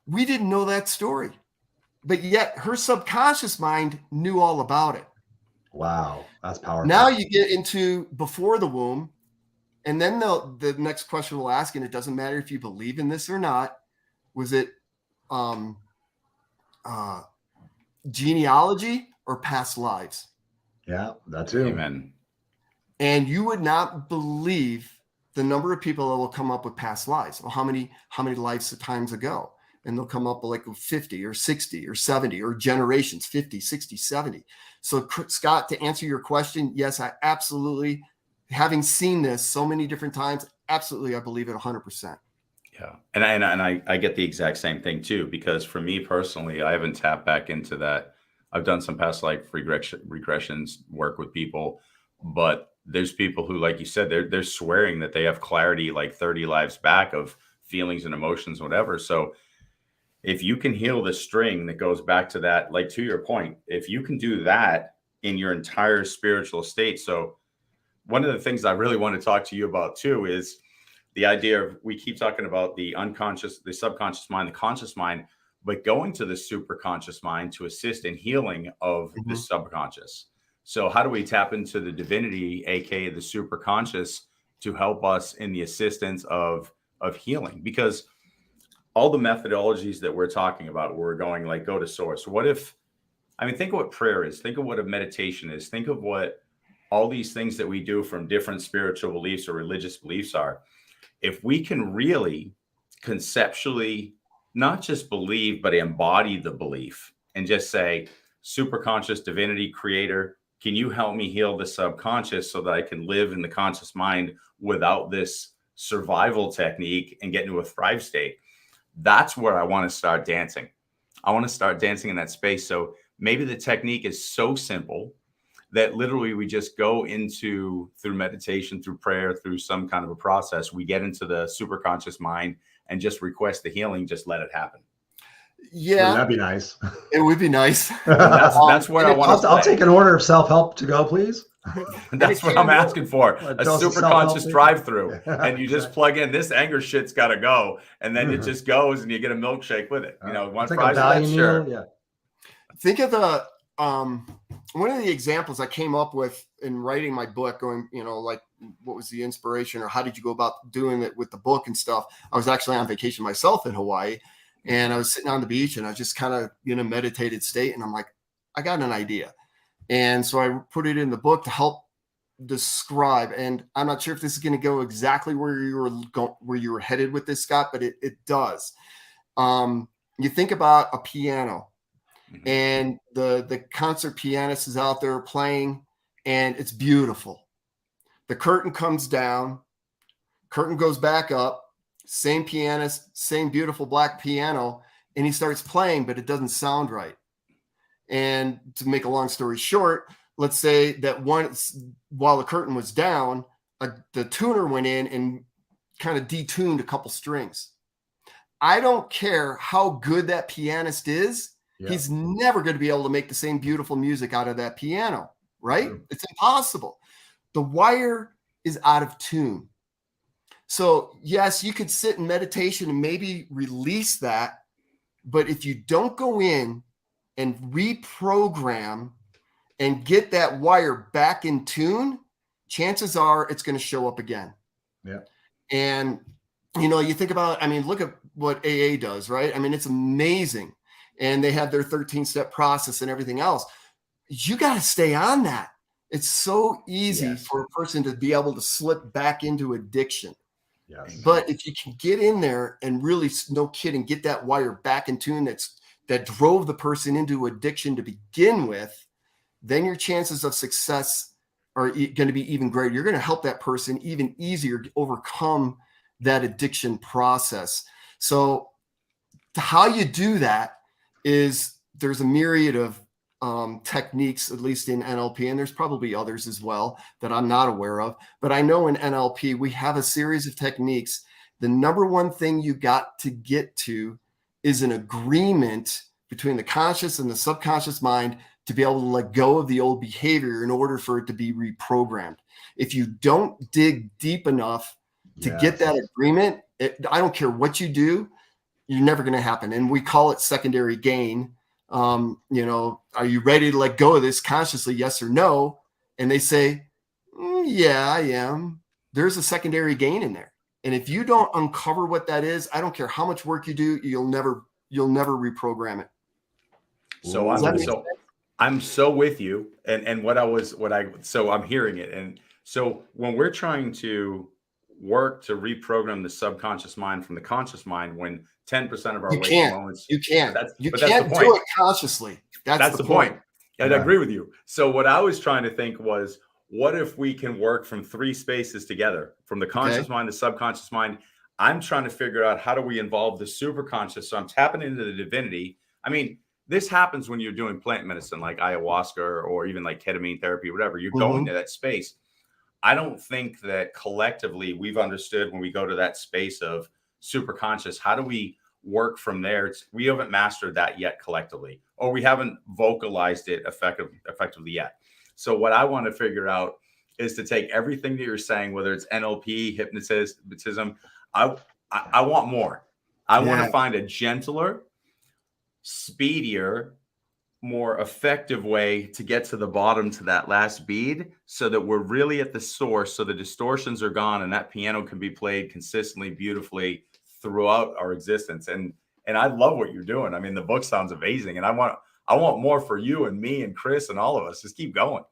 We didn't know that story, but yet her subconscious mind knew all about it. Wow. That's powerful. Now you get into before the womb, and then the next question we'll ask, and it doesn't matter if you believe in this or not, was it genealogy or past lives? Yeah, that too. Amen. And you would not believe the number of people that will come up with past lives. Well, how many lifetimes ago? And they'll come up with like 50 or 60 or 70 or generations, 50, 60, 70. So Scott, to answer your question, yes, I absolutely, having seen this so many different times, absolutely, I believe it 100%. Yeah. And I get the exact same thing too, because for me personally, I haven't tapped back into that. I've done some past life regressions work with people, but there's people who, like you said, they're swearing that they have clarity like 30 lives back of feelings and emotions, whatever. So if you can heal the string that goes back to that, like to your point, if you can do that in your entire spiritual state. So one of the things I really want to talk to you about too is the idea of, we keep talking about the unconscious, the subconscious mind, the conscious mind, but going to the super conscious mind to assist in healing of the subconscious. So how do we tap into the divinity, aka the super conscious, to help us in the assistance of healing? Because all the methodologies that we're talking about, we're going like, go to source. What if, think of what prayer is, think of what a meditation is, think of what all these things that we do from different spiritual beliefs or religious beliefs are. If we can really conceptually not just believe, but embody the belief and just say, superconscious divinity creator, can you help me heal the subconscious so that I can live in the conscious mind without this survival technique and get into a thrive state? That's where I want to start dancing. I want to start dancing in that space. So maybe the technique is so simple that literally we just go into, through meditation, through prayer, through some kind of a process, we get into the superconscious mind and just request the healing, just let it happen. Yeah. That'd be nice. It would be nice. That's where I want to I'll take an order of self-help to go, please. That's what I'm asking for. A super conscious drive-through. Yeah, and you just plug in, this anger shit's got to go. And then it just goes and you get a milkshake with it. You know, want like fries a value with that? meal. Sure. Yeah. Think of the, one of the examples I came up with in writing my book, going, you know, like what was the inspiration or how did you go about doing it with the book and stuff? I was actually on vacation myself in Hawaii, and I was sitting on the beach and I just kind of in a meditated state. And I'm like, I got an idea. And so I put it in the book to help describe, and I'm not sure if this is going to go exactly where you were headed with this, Scott, but it does. You think about a piano, and the concert pianist is out there playing, and it's beautiful. The curtain comes down, curtain goes back up, same pianist, same beautiful black piano, and he starts playing, but it doesn't sound right. And to make a long story short, let's say that while the curtain was down, the tuner went in and kind of detuned a couple strings. I don't care how good that pianist is. Yeah. He's never going to be able to make the same beautiful music out of that piano, right? Mm-hmm. It's impossible. The wire is out of tune. So yes, you could sit in meditation and maybe release that. But if you don't go in and reprogram and get that wire back in tune, chances are it's going to show up again. Yeah. And, you know, you think about, I mean, look at what AA does, right? I mean, it's amazing. And they have their 13-step process and everything else. You got to stay on that. It's so easy for a person to be able to slip back into addiction. Yes. But if you can get in there and really, no kidding, get that wire back in tune that drove the person into addiction to begin with, then your chances of success are going to be even greater. You're going to help that person even easier overcome that addiction process. So how you do that is there's a myriad of techniques, at least in NLP, and there's probably others as well that I'm not aware of. But I know in NLP, we have a series of techniques. The number one thing you got to get to is an agreement between the conscious and the subconscious mind to be able to let go of the old behavior in order for it to be reprogrammed. If you don't dig deep enough to get that agreement, I don't care what you do, you're never going to happen. And we call it secondary gain. You know, are you ready to let go of this consciously? Yes or no? And they say, yeah, I am. There's a secondary gain in there. And if you don't uncover what that is, I don't care how much work you do, you'll never reprogram it. So I'm so with you. And so I'm hearing it. And so when we're trying to work to reprogram the subconscious mind from the conscious mind, when 10% of our waking moments, you can't do it consciously. That's the point. I agree with you. So what I was trying to think was, what if we can work from three spaces together, from the conscious mind, the subconscious mind? I'm trying to figure out, how do we involve the superconscious? So I'm tapping into the divinity. I mean, this happens when you're doing plant medicine, like ayahuasca or even like ketamine therapy, whatever. You're going to that space. I don't think that collectively we've understood, when we go to that space of superconscious, how do we work from there? We haven't mastered that yet collectively, or we haven't vocalized it effectively yet. So what I want to figure out is to take everything that you're saying, whether it's NLP, hypnotism, I want more. I want to find a gentler, speedier, more effective way to get to the bottom, to that last bead, so that we're really at the source, so the distortions are gone and that piano can be played consistently, beautifully throughout our existence. And I love what you're doing. I mean, the book sounds amazing, and I want more for you and me and Chris and all of us. Just keep going.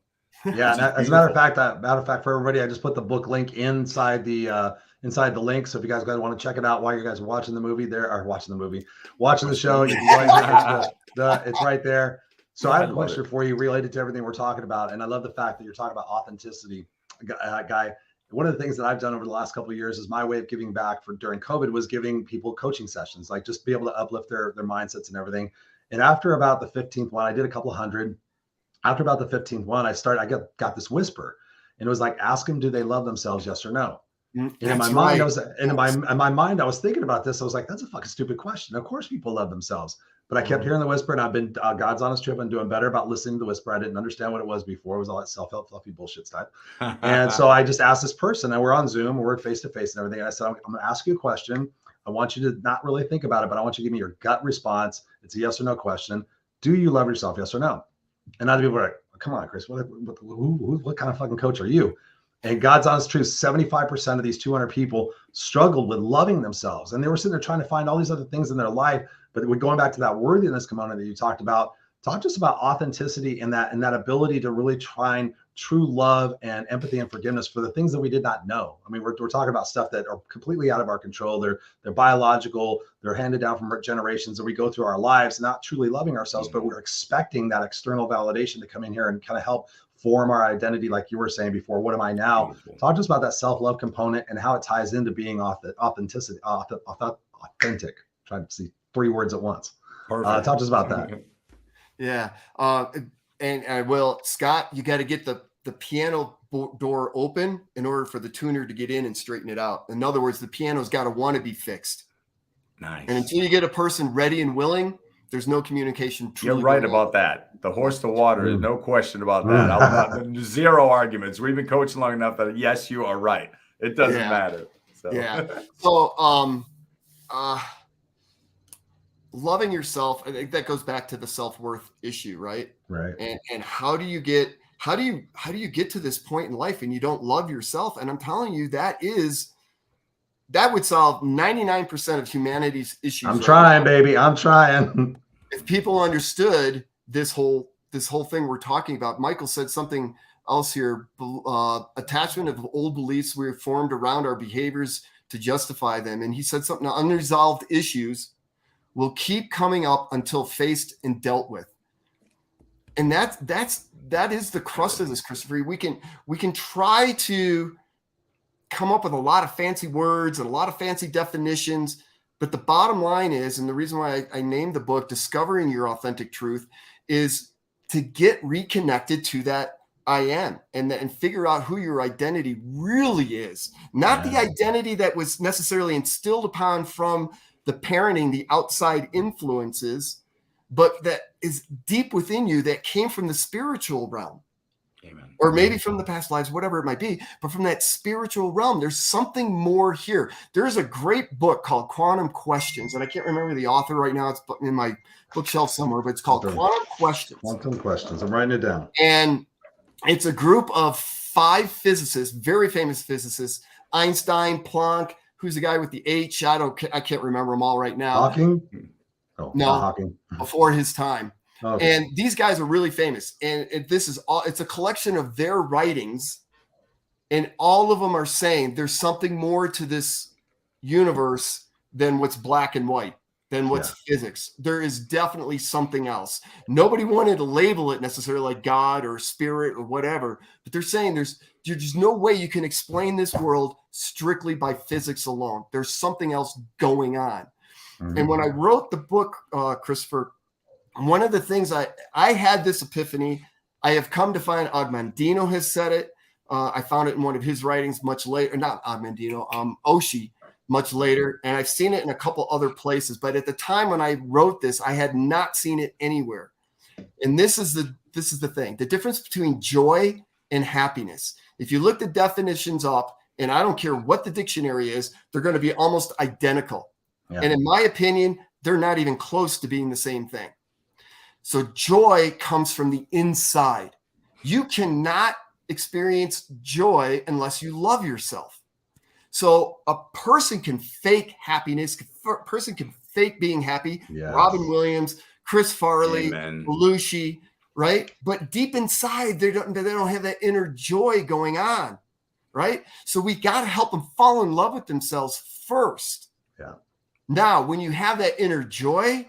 Yeah, and as a matter of fact, for everybody, I just put the book link inside the link. So if you guys want to check it out while you guys are watching the movie, watching the show, you can go ahead, it's right there. So I have a question for you related to everything we're talking about, and I love the fact that you're talking about authenticity, Guy. One of the things that I've done over the last couple of years is my way of giving back during COVID was giving people coaching sessions, like just be able to uplift their mindsets and everything. And after about the 15th one, I did a couple hundred. After about the 15th one, I got this whisper, and it was like, ask them, do they love themselves? Yes or no? And in my mind, I was thinking about this. I was like, that's a fucking stupid question. Of course people love themselves. But I kept hearing the whisper, and I've been, God's honest truth, I'm doing better about listening to the whisper. I didn't understand what it was before. It was all that self-help, fluffy bullshit stuff. And so I just asked this person, and we're on Zoom, we're face-to-face and everything. And I said, I'm going to ask you a question. I want you to not really think about it, but I want you to give me your gut response. It's a yes or no question. Do you love yourself? Yes or no? And other people are like, come on, Chris, what kind of fucking coach are you? And God's honest truth, 75% of these 200 people struggled with loving themselves. And they were sitting there trying to find all these other things in their life. But we're going back to that worthiness component that you talked about. Talk to us about authenticity and that ability to really find true love and empathy and forgiveness for the things that we did not know. I mean, we're talking about stuff that are completely out of our control. They're biological. They're handed down from generations that we go through our lives, not truly loving ourselves, but we're expecting that external validation to come in here and kind of help form our identity, like you were saying before. What am I now? Beautiful. Talk to us about that self-love component and how it ties into being authentic. Trying to see 3 words at once. Talk to us about that. Yeah. And I will, Scott, you got to get the piano door open in order for the tuner to get in and straighten it out. In other words, the piano's got to want to be fixed. Nice. And until you get a person ready and willing, there's no communication. You're right about that. The horse to water, is no question about that. Zero arguments. We've been coaching long enough that yes, you are right. It doesn't matter. So. Yeah. So, loving yourself, I think that goes back to the self-worth issue, right? Right. And how do you get to this point in life and you don't love yourself? And I'm telling you, that would solve 99% of humanity's issues. I'm trying, baby. I'm trying. If people understood this whole thing we're talking about, Michael said something else here, attachment of old beliefs we formed around our behaviors to justify them. And he said something, unresolved issues will keep coming up until faced and dealt with. And that is the crust of this, Christopher. We can try to come up with a lot of fancy words and a lot of fancy definitions, but the bottom line is, and the reason why I named the book Discovering Your Authentic Truth, is to get reconnected to that I am and figure out who your identity really is. Not the identity that was necessarily instilled upon from the parenting, the outside influences, but that is deep within you that came from the spiritual realm. Amen. Or maybe from the past lives, whatever it might be, but from that spiritual realm, there's something more here. There's a great book called Quantum Questions, and I can't remember the author right now. It's in my bookshelf somewhere, but it's called Quantum Questions. Quantum Questions. I'm writing it down. And it's a group of 5 physicists, very famous physicists, Einstein, Planck, who's the guy with the H? I can't remember them all right now. Hawking? Oh, no, Hawking. Before his time. Okay. And these guys are really famous. And it's a collection of their writings. And all of them are saying there's something more to this universe than what's black and white, than what's physics. There is definitely something else. Nobody wanted to label it necessarily like God or spirit or whatever, but they're saying there's no way you can explain this world strictly by physics alone. There's something else going on. Mm-hmm. And when I wrote the book, Christopher, one of the things I had this epiphany. I have come to find Agmandino has said it. I found it in one of his writings much later, not Agmandino, Oshie much later. And I've seen it in a couple other places. But at the time when I wrote this, I had not seen it anywhere. And this is the thing, the difference between joy and happiness. If you look the definitions up, and I don't care what the dictionary is, they're going to be almost identical. Yeah. And in my opinion, they're not even close to being the same thing. So joy comes from the inside. You cannot experience joy unless you love yourself. So a person can fake happiness. A person can fake being happy. Yes. Robin Williams, Chris Farley, Belushi, right? But deep inside, they don't have that inner joy going on, right? So we got to help them fall in love with themselves first. Yeah. Now, when you have that inner joy,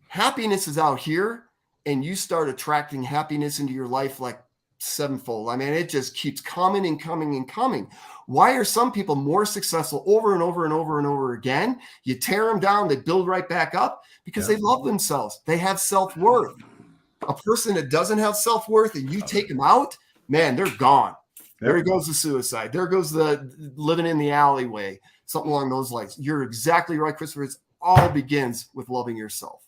happiness is out here, and you start attracting happiness into your life like sevenfold. I mean, it just keeps coming and coming and coming. Why are some people more successful over and over and over and over again? You tear them down, they build right back up because they love themselves. They have self-worth. A person that doesn't have self-worth and you take them out, man, they're gone. There goes the suicide. There goes the living in the alleyway, something along those lines. You're exactly right, Christopher. It all begins with loving yourself.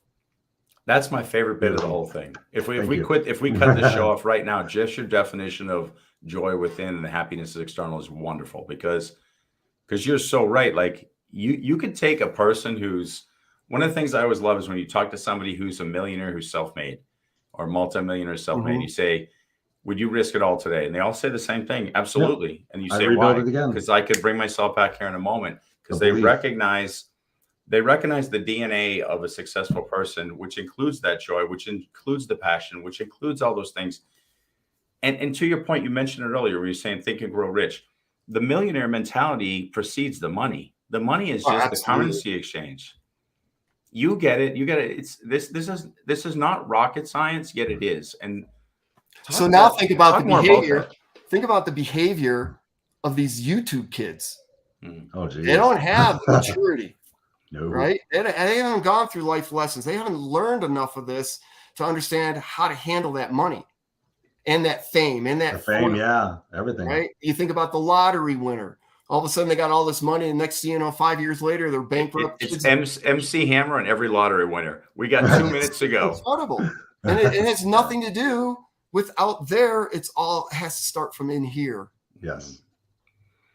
That's my favorite bit of the whole thing. If we cut the show off right now, just your definition of joy within and the happiness external is wonderful because you're so right. Like you could take a person who's, one of the things I always love is when you talk to somebody who's a millionaire who's self-made or multimillionaire self-made, you say, would you risk it all today? And they all say the same thing. Absolutely. Yeah. And you say, why? Because I could bring myself back here in a moment, because they recognize the DNA of a successful person, which includes that joy, which includes the passion, which includes all those things. And to your point, you mentioned it earlier, where you're saying think and grow rich. The millionaire mentality precedes the money. The money is just the currency exchange. You get it. It's this is not rocket science, yet it is. And so now think about the behavior. Think about the behavior of these YouTube kids. Oh, geez. They don't have the maturity. No. Right? They haven't gone through life lessons. They haven't learned enough of this to understand how to handle that money and that fame and that fame. Yeah, everything. Right? You think about the lottery winner. All of a sudden, they got all this money, and next thing you know, 5 years later, they're bankrupt. It's MC Hammer and every lottery winner. We got 2 minutes to go. Incredible. And it has nothing to do with out there. It has to start from in here. Yes.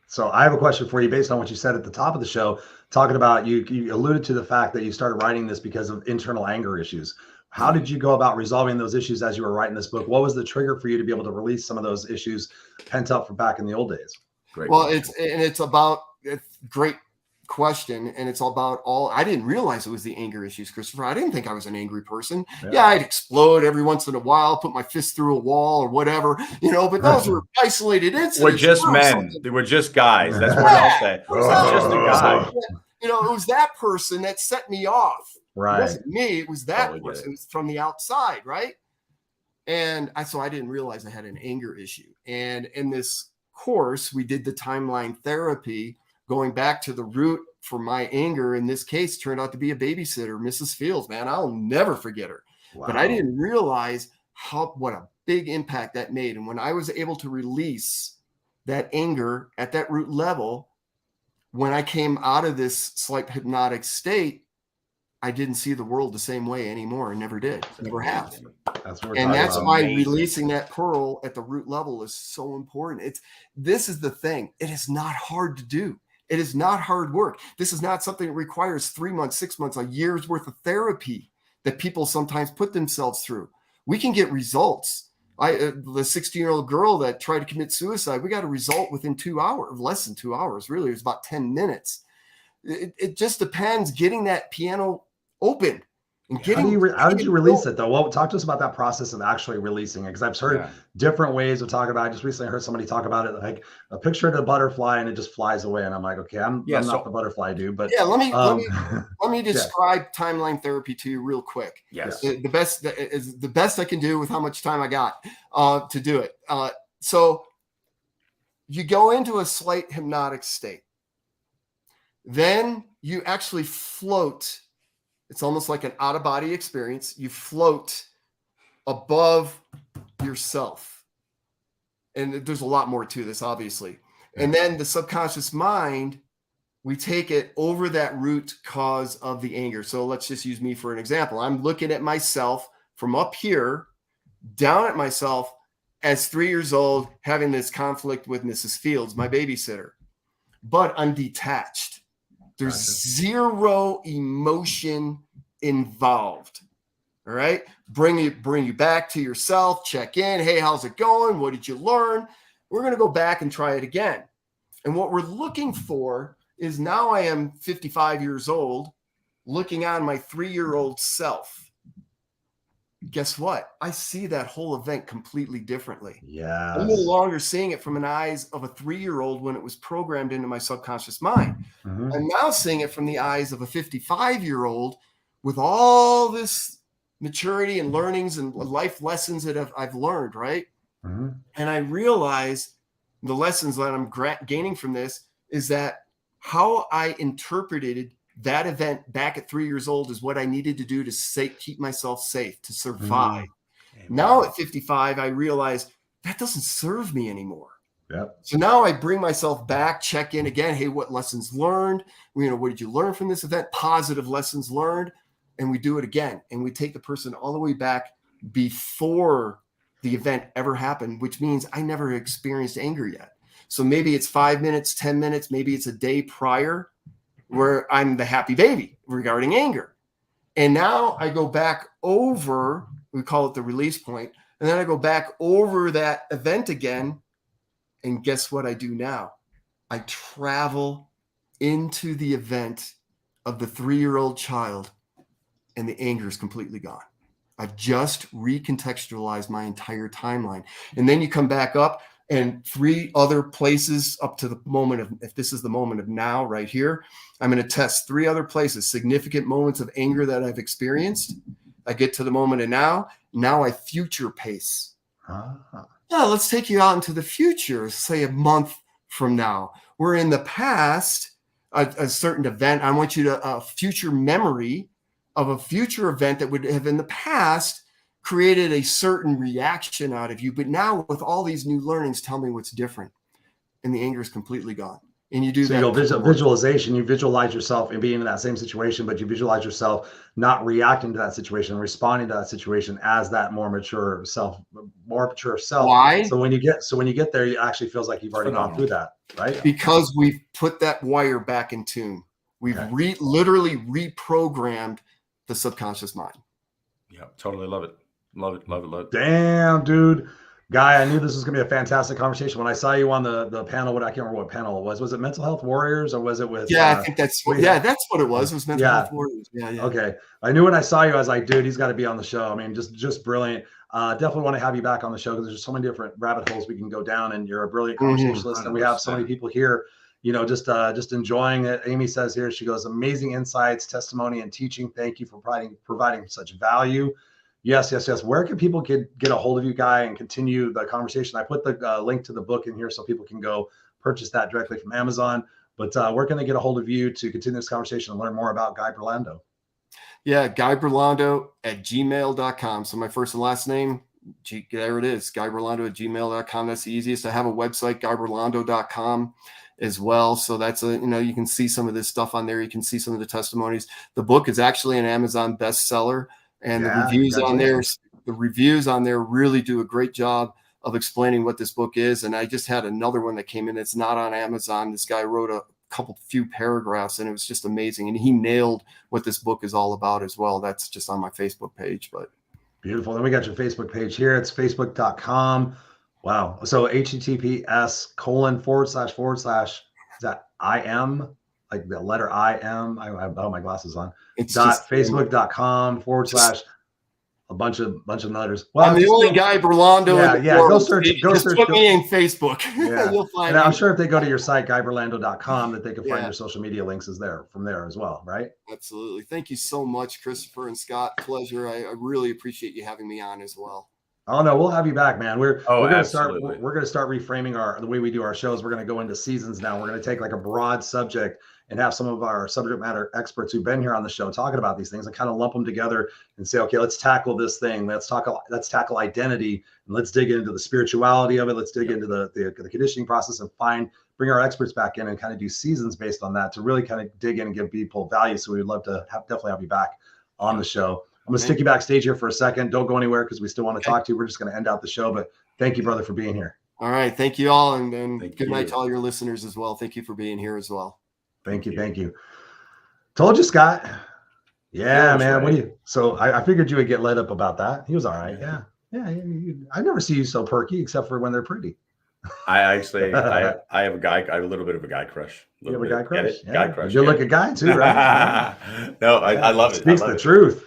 So I have a question for you based on what you said at the top of the show, talking about you alluded to the fact that you started writing this because of internal anger issues. How did you go about resolving those issues as you were writing this book? What was the trigger for you to be able to release some of those issues pent up from back in the old days? Great. Well, it's great question. And it's about I didn't realize it was the anger issues, Christopher. I didn't think I was an angry person. Yeah, I'd explode every once in a while, put my fist through a wall or whatever, but those were isolated incidents. We're just men. They were just guys. That's what I'll say. It was just a guy. It was that person that set me off. Right. It wasn't me. It was that person. It was from the outside. Right. And so I didn't realize I had an anger issue. And in this course, we did the timeline therapy, going back to the root for my anger. In this case, turned out to be a babysitter, Mrs. Fields. Man, I'll never forget her. Wow. But I didn't realize what a big impact that made. And when I was able to release that anger at that root level, when I came out of this slight hypnotic state, I didn't see the world the same way anymore. I never did. Never have. That's why releasing that pearl at the root level is so important. This is the thing. It is not hard to do. It is not hard work. This is not something that requires 3 months, 6 months, a year's worth of therapy that people sometimes put themselves through. We can get results. The 16-year-old girl that tried to commit suicide, we got a result within 2 hours, less than 2 hours. Really, it was about 10 minutes. It just depends getting that piano open and getting. How did you release it though? Well, talk to us about that process of actually releasing it, because I've heard different ways of talking about it. I just recently heard somebody talk about it like a picture of a butterfly and it just flies away, and I'm like, okay, I'm not the butterfly dude, but let me describe timeline therapy to you real quick. Yes, the best I can do with how much time I got to do it. So you go into a slight hypnotic state, then you actually float. It's almost like an out-of-body experience. You float above yourself. And there's a lot more to this, obviously. And then the subconscious mind, we take it over that root cause of the anger. So let's just use me for an example. I'm looking at myself from up here, down at myself as 3 years old, having this conflict with Mrs. Fields, my babysitter. But I'm detached. There's zero emotion involved. All right. Bring you back to yourself, check in. Hey, how's it going? What did you learn? We're going to go back and try it again. And what we're looking for is, now I am 55 years old, looking on my 3-year-old self. Guess what? I see that whole event completely differently. Yeah. I'm no longer seeing it from an eyes of a 3-year-old when it was programmed into my subconscious mind. Mm-hmm. I'm now seeing it from the eyes of a 55-year-old with all this maturity and learnings and life lessons that I've learned, right? Mm-hmm. And I realize the lessons that I'm gaining from this is that how I interpreted that event back at 3 years old is what I needed to do to keep myself safe, to survive. Mm-hmm. Now at 55, I realize that doesn't serve me anymore. Yep. So now I bring myself back, check in again. Hey, what lessons learned? What did you learn from this event? Positive lessons learned. And we do it again. And we take the person all the way back before the event ever happened, which means I never experienced anger yet. So maybe it's 5 minutes, 10 minutes, maybe it's a day prior where I'm the happy baby regarding anger. And now I go back over, we call it the release point, and then I go back over that event again. And guess what I do now? I travel into the event of the 3-year-old child, and the anger is completely gone. I've just recontextualized my entire timeline. And then you come back up and 3 other places up to the moment of, if this is the moment of now right here, I'm going to test 3 other places, significant moments of anger that I've experienced. I get to the moment of now. Now I future pace. Yeah, let's take you out into the future, say a month from now. Where in the past, a certain event, I want you to a future memory of a future event that would have in the past created a certain reaction out of you. But now with all these new learnings, tell me what's different. And the anger is completely gone. And you do so that. So visualization, you visualize yourself and being in that same situation, but you visualize yourself not reacting to that situation, responding to that situation as that more mature self. Why? So when you get there, it actually feels like you've already gone through that, right? Because we've put that wire back in tune. We've literally reprogrammed the subconscious mind. Yeah, totally love it. Love it. Damn, dude. Guy, I knew this was going to be a fantastic conversation. When I saw you on the panel, I can't remember what panel it was. Was it Mental Health Warriors or was it with? Yeah, I think that's what it was. It was Mental Health Warriors. Yeah. Okay. I knew when I saw you, I was like, dude, he's got to be on the show. I mean, just brilliant. Definitely want to have you back on the show because there's so many different rabbit holes we can go down, and you're a brilliant conversationalist. And we have so many people here, just enjoying it. Amy says here, she goes, amazing insights, testimony, and teaching. Thank you for providing such value. Yes. Where can people get a hold of you, Guy, and continue the conversation? I put the link to the book in here so people can go purchase that directly from Amazon. But where can they get a hold of you to continue this conversation and learn more about Guy Brilando? Yeah, GuyBrilando@gmail.com. So my first and last name, there it is, GuyBrilando@gmail.com. That's the easiest. I have a website, GuyBrilando.com as well. So that's you can see some of this stuff on there. You can see some of the testimonies. The book is actually an Amazon bestseller. And the reviews on there really do a great job of explaining what this book is. And I just had another one that came in that's not on Amazon. This guy wrote a few paragraphs, and it was just amazing. And he nailed what this book is all about as well. That's just on my Facebook page. But beautiful. Then we got your Facebook page here. It's facebook.com. Wow. So https:// is that IM, like the letter IM. I have my glasses on. It's facebook.com / a bunch of letters. Well, I'm the only Guy Brilando. Go search. Put me in Facebook. Yeah. You'll find and I'm me. sure if they go to your site, GuyBrilando.com, that they can find your social media links from there as well, right? Absolutely. Thank you so much, Christopher and Scott. Pleasure. I really appreciate you having me on as well. Oh no, we'll have you back, man. We're going to start reframing the way we do our shows. We're going to go into seasons now. We're going to take like a broad subject and have some of our subject matter experts who've been here on the show talking about these things and kind of lump them together and say, okay, let's tackle this thing. Let's tackle identity, and let's dig into the spirituality of it. Let's dig into the conditioning process and bring our experts back in and kind of do seasons based on that to really kind of dig in and give people value. So we'd love to definitely have you back on the show. I'm going to stick you backstage here for a second. Don't go anywhere because we still want to talk to you. We're just going to end out the show, but thank you, brother, for being here. All right. Thank you all. And good night to all your listeners as well. Thank you for being here as well. Thank you. Told you, Scott. Yeah, man. Right. So I figured you would get lit up about that. He was all right. Yeah. I never see you so perky except for when they're pretty. I actually, I have a little bit of a guy crush. You have a guy crush? Yeah. Guy crush. You're like a guy too, right? No, I love it. Speaks the truth.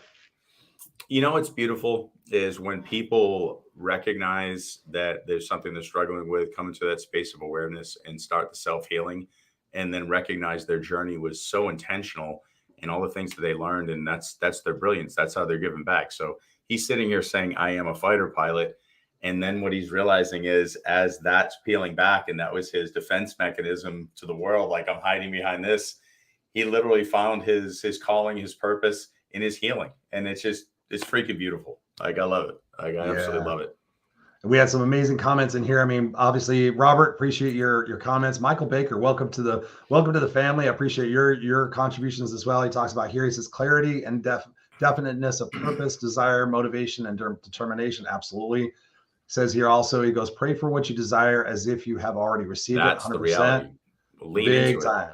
You know what's beautiful is when people recognize that there's something they're struggling with, come into that space of awareness and start the self-healing, and then recognize their journey was so intentional and all the things that they learned. And that's their brilliance. That's how they're giving back. So he's sitting here saying, I am a fighter pilot. And then what he's realizing is as that's peeling back, and that was his defense mechanism to the world, like I'm hiding behind this, he literally found his calling, his purpose in his healing. And it's freaking beautiful. Like I love it. Like I absolutely love it. We had some amazing comments in here. I mean, obviously, Robert, appreciate your comments. Michael Baker, welcome to the family. I appreciate your contributions as well. He talks about here. He says clarity and definiteness of purpose, desire, motivation, and determination. Absolutely. Says here also, he goes, pray for what you desire as if you have already received That's it. 100%. The reality. Lean Big into time.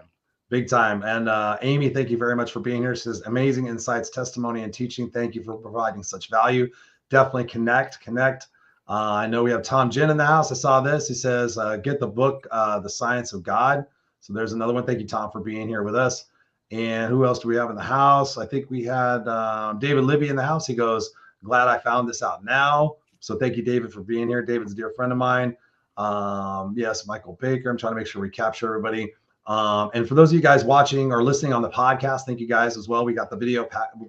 Big time. And Amy, thank you very much for being here. She says, amazing insights, testimony, and teaching. Thank you for providing such value. Definitely connect. I know we have Tom Jin in the house. I saw this. He says, get the book, The Science of God. So there's another one. Thank you, Tom, for being here with us. And who else do we have in the house? I think we had David Libby in the house. He goes, glad I found this out now. So thank you, David, for being here. David's a dear friend of mine. Yes, Michael Baker. I'm trying to make sure we capture everybody. And for those of you guys watching or listening on the podcast, thank you guys as well. We got the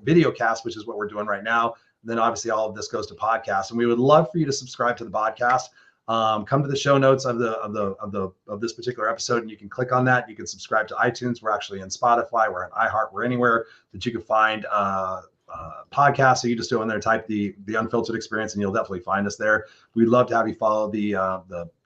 video cast, which is what we're doing right now. And then obviously all of this goes to podcast, and we would love for you to subscribe to the podcast. Come to the show notes of this particular episode, and you can click on that. You can subscribe to iTunes. We're actually in Spotify. We're in iHeart. We're anywhere that you can find podcasts. So you just go in there, type the Unfiltered Experience, and you'll definitely find us there. We'd love to have you follow the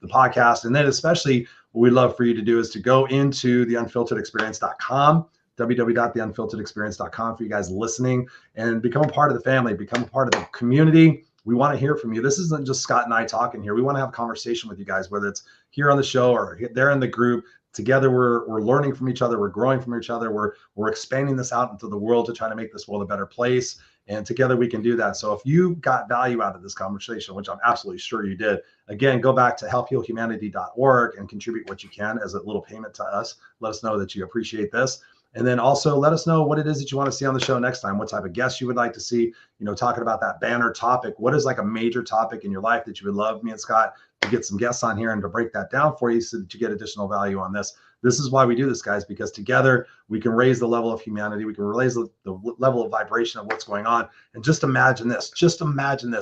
podcast, and then especially what we'd love for you to do is to go into the unfilteredexperience.com. www.theunfilteredexperience.com for you guys listening, and become a part of the family, become a part of the community. We want to hear from you. This isn't just Scott and I talking here. We want to have a conversation with you guys, whether it's here on the show or there in the group. Together, we're learning from each other. We're growing from each other. We're expanding this out into the world to try to make this world a better place. And together we can do that. So if you got value out of this conversation, which I'm absolutely sure you did, again, go back to helphealhumanity.org and contribute what you can as a little payment to us. Let us know that you appreciate this. And then also let us know what it is that you want to see on the show next time, what type of guests you would like to see, talking about that banner topic. What is like a major topic in your life that you would love me and Scott to get some guests on here and to break that down for you so that you get additional value on this. This is why we do this, guys, because together we can raise the level of humanity. We can raise the level of vibration of what's going on. And just imagine this.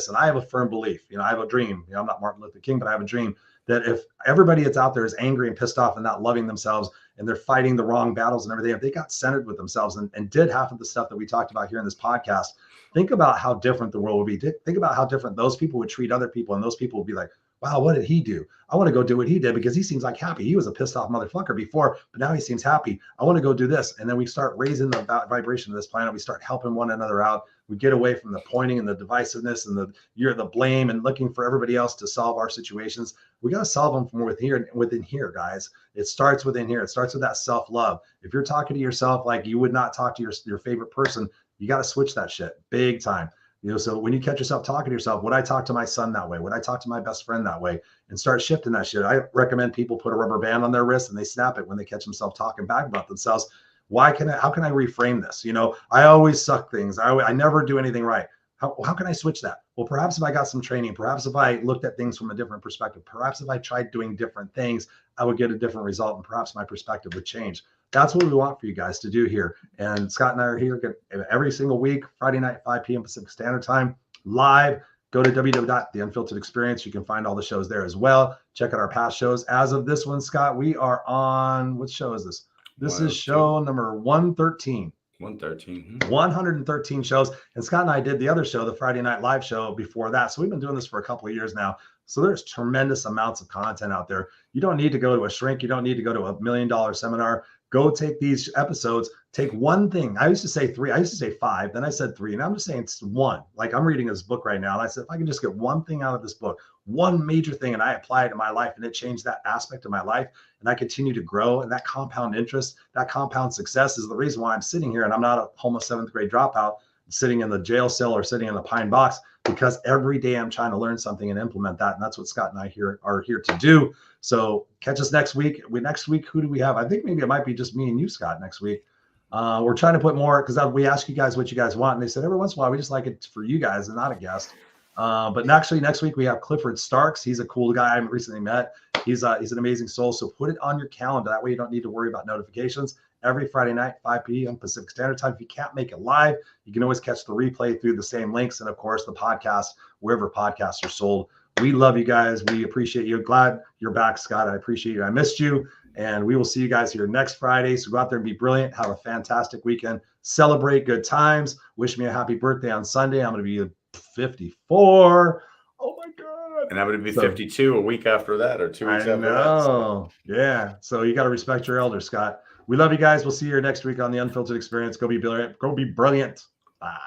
And I have a firm belief, I have a dream. I'm not Martin Luther King, but I have a dream that if everybody that's out there is angry and pissed off and not loving themselves, and they're fighting the wrong battles and everything, if they got centered with themselves and did half of the stuff that we talked about here in this podcast, think about how different the world would be. Think about how different those people would treat other people. And those people would be like, wow, what did he do? I want to go do what he did because he seems like happy. He was a pissed off motherfucker before, but now he seems happy. I want to go do this. And then we start raising the vibration of this planet. We start helping one another out. We get away from the pointing and the divisiveness and the blame and looking for everybody else to solve our situations. We got to solve them from within here, guys. It starts within here. It starts with that self-love. If you're talking to yourself like you would not talk to your favorite person, you got to switch that shit big time. So when you catch yourself talking to yourself, would I talk to my son that way? Would I talk to my best friend that way? And start shifting that shit. I recommend people put a rubber band on their wrist and they snap it when they catch themselves talking back about themselves. How can I reframe this? I always suck things. I never do anything right. How can I switch that? Well, perhaps if I got some training, perhaps if I looked at things from a different perspective, perhaps if I tried doing different things, I would get a different result and perhaps my perspective would change. That's what we want for you guys to do here. And Scott and I are here every single week, Friday night, 5 p.m. Pacific Standard Time, live. Go to www.theunfilteredexperience. You can find all the shows there as well. Check out our past shows. As of this one, Scott, we are on, what show is this? This is show number 113. 113 shows. And Scott and I did the other show, the Friday Night Live show before that. So we've been doing this for a couple of years now. So there's tremendous amounts of content out there. You don't need to go to a shrink. You don't need to go to $1 million seminar. Go take these episodes, take one thing. I used to say 3, I used to say 5, then I said 3, and I'm just saying it's 1. Like I'm reading this book right now, and I said, if I can just get one thing out of this book, one major thing, and I apply it to my life, and it changed that aspect of my life, and I continue to grow, and that compound interest, that compound success is the reason why I'm sitting here, and I'm not a homeless 7th grade dropout sitting in the jail cell or sitting in the pine box, because every day I'm trying to learn something and implement that, and that's what Scott and I are here to do. So catch us next week. Next week, who do we have? I think maybe it might be just me and you, Scott, next week. We're trying to put more, because we ask you guys what you guys want, and they said every once in a while we just like it for you guys and not a guest. But actually next week we have Clifford Starks. He's a cool guy I recently met. He's an amazing soul. So put it on your calendar. That way you don't need to worry about notifications. Every Friday night, 5 p.m. Pacific Standard Time. If you can't make it live, you can always catch the replay through the same links. And of course, the podcast, wherever podcasts are sold. We love you guys. We appreciate you. Glad you're back, Scott. I appreciate you. I missed you. And we will see you guys here next Friday. So go out there and be brilliant. Have a fantastic weekend. Celebrate good times. Wish me a happy birthday on Sunday. I'm going to be 54. Oh my God. And I'm going to be So- 52 a week after that, or 2 weeks I after that. So. know. Yeah. So you got to respect your elders, Scott. We love you guys. We'll see you next week on the Unfiltered Experience. Go be brilliant. Go be brilliant. Bye.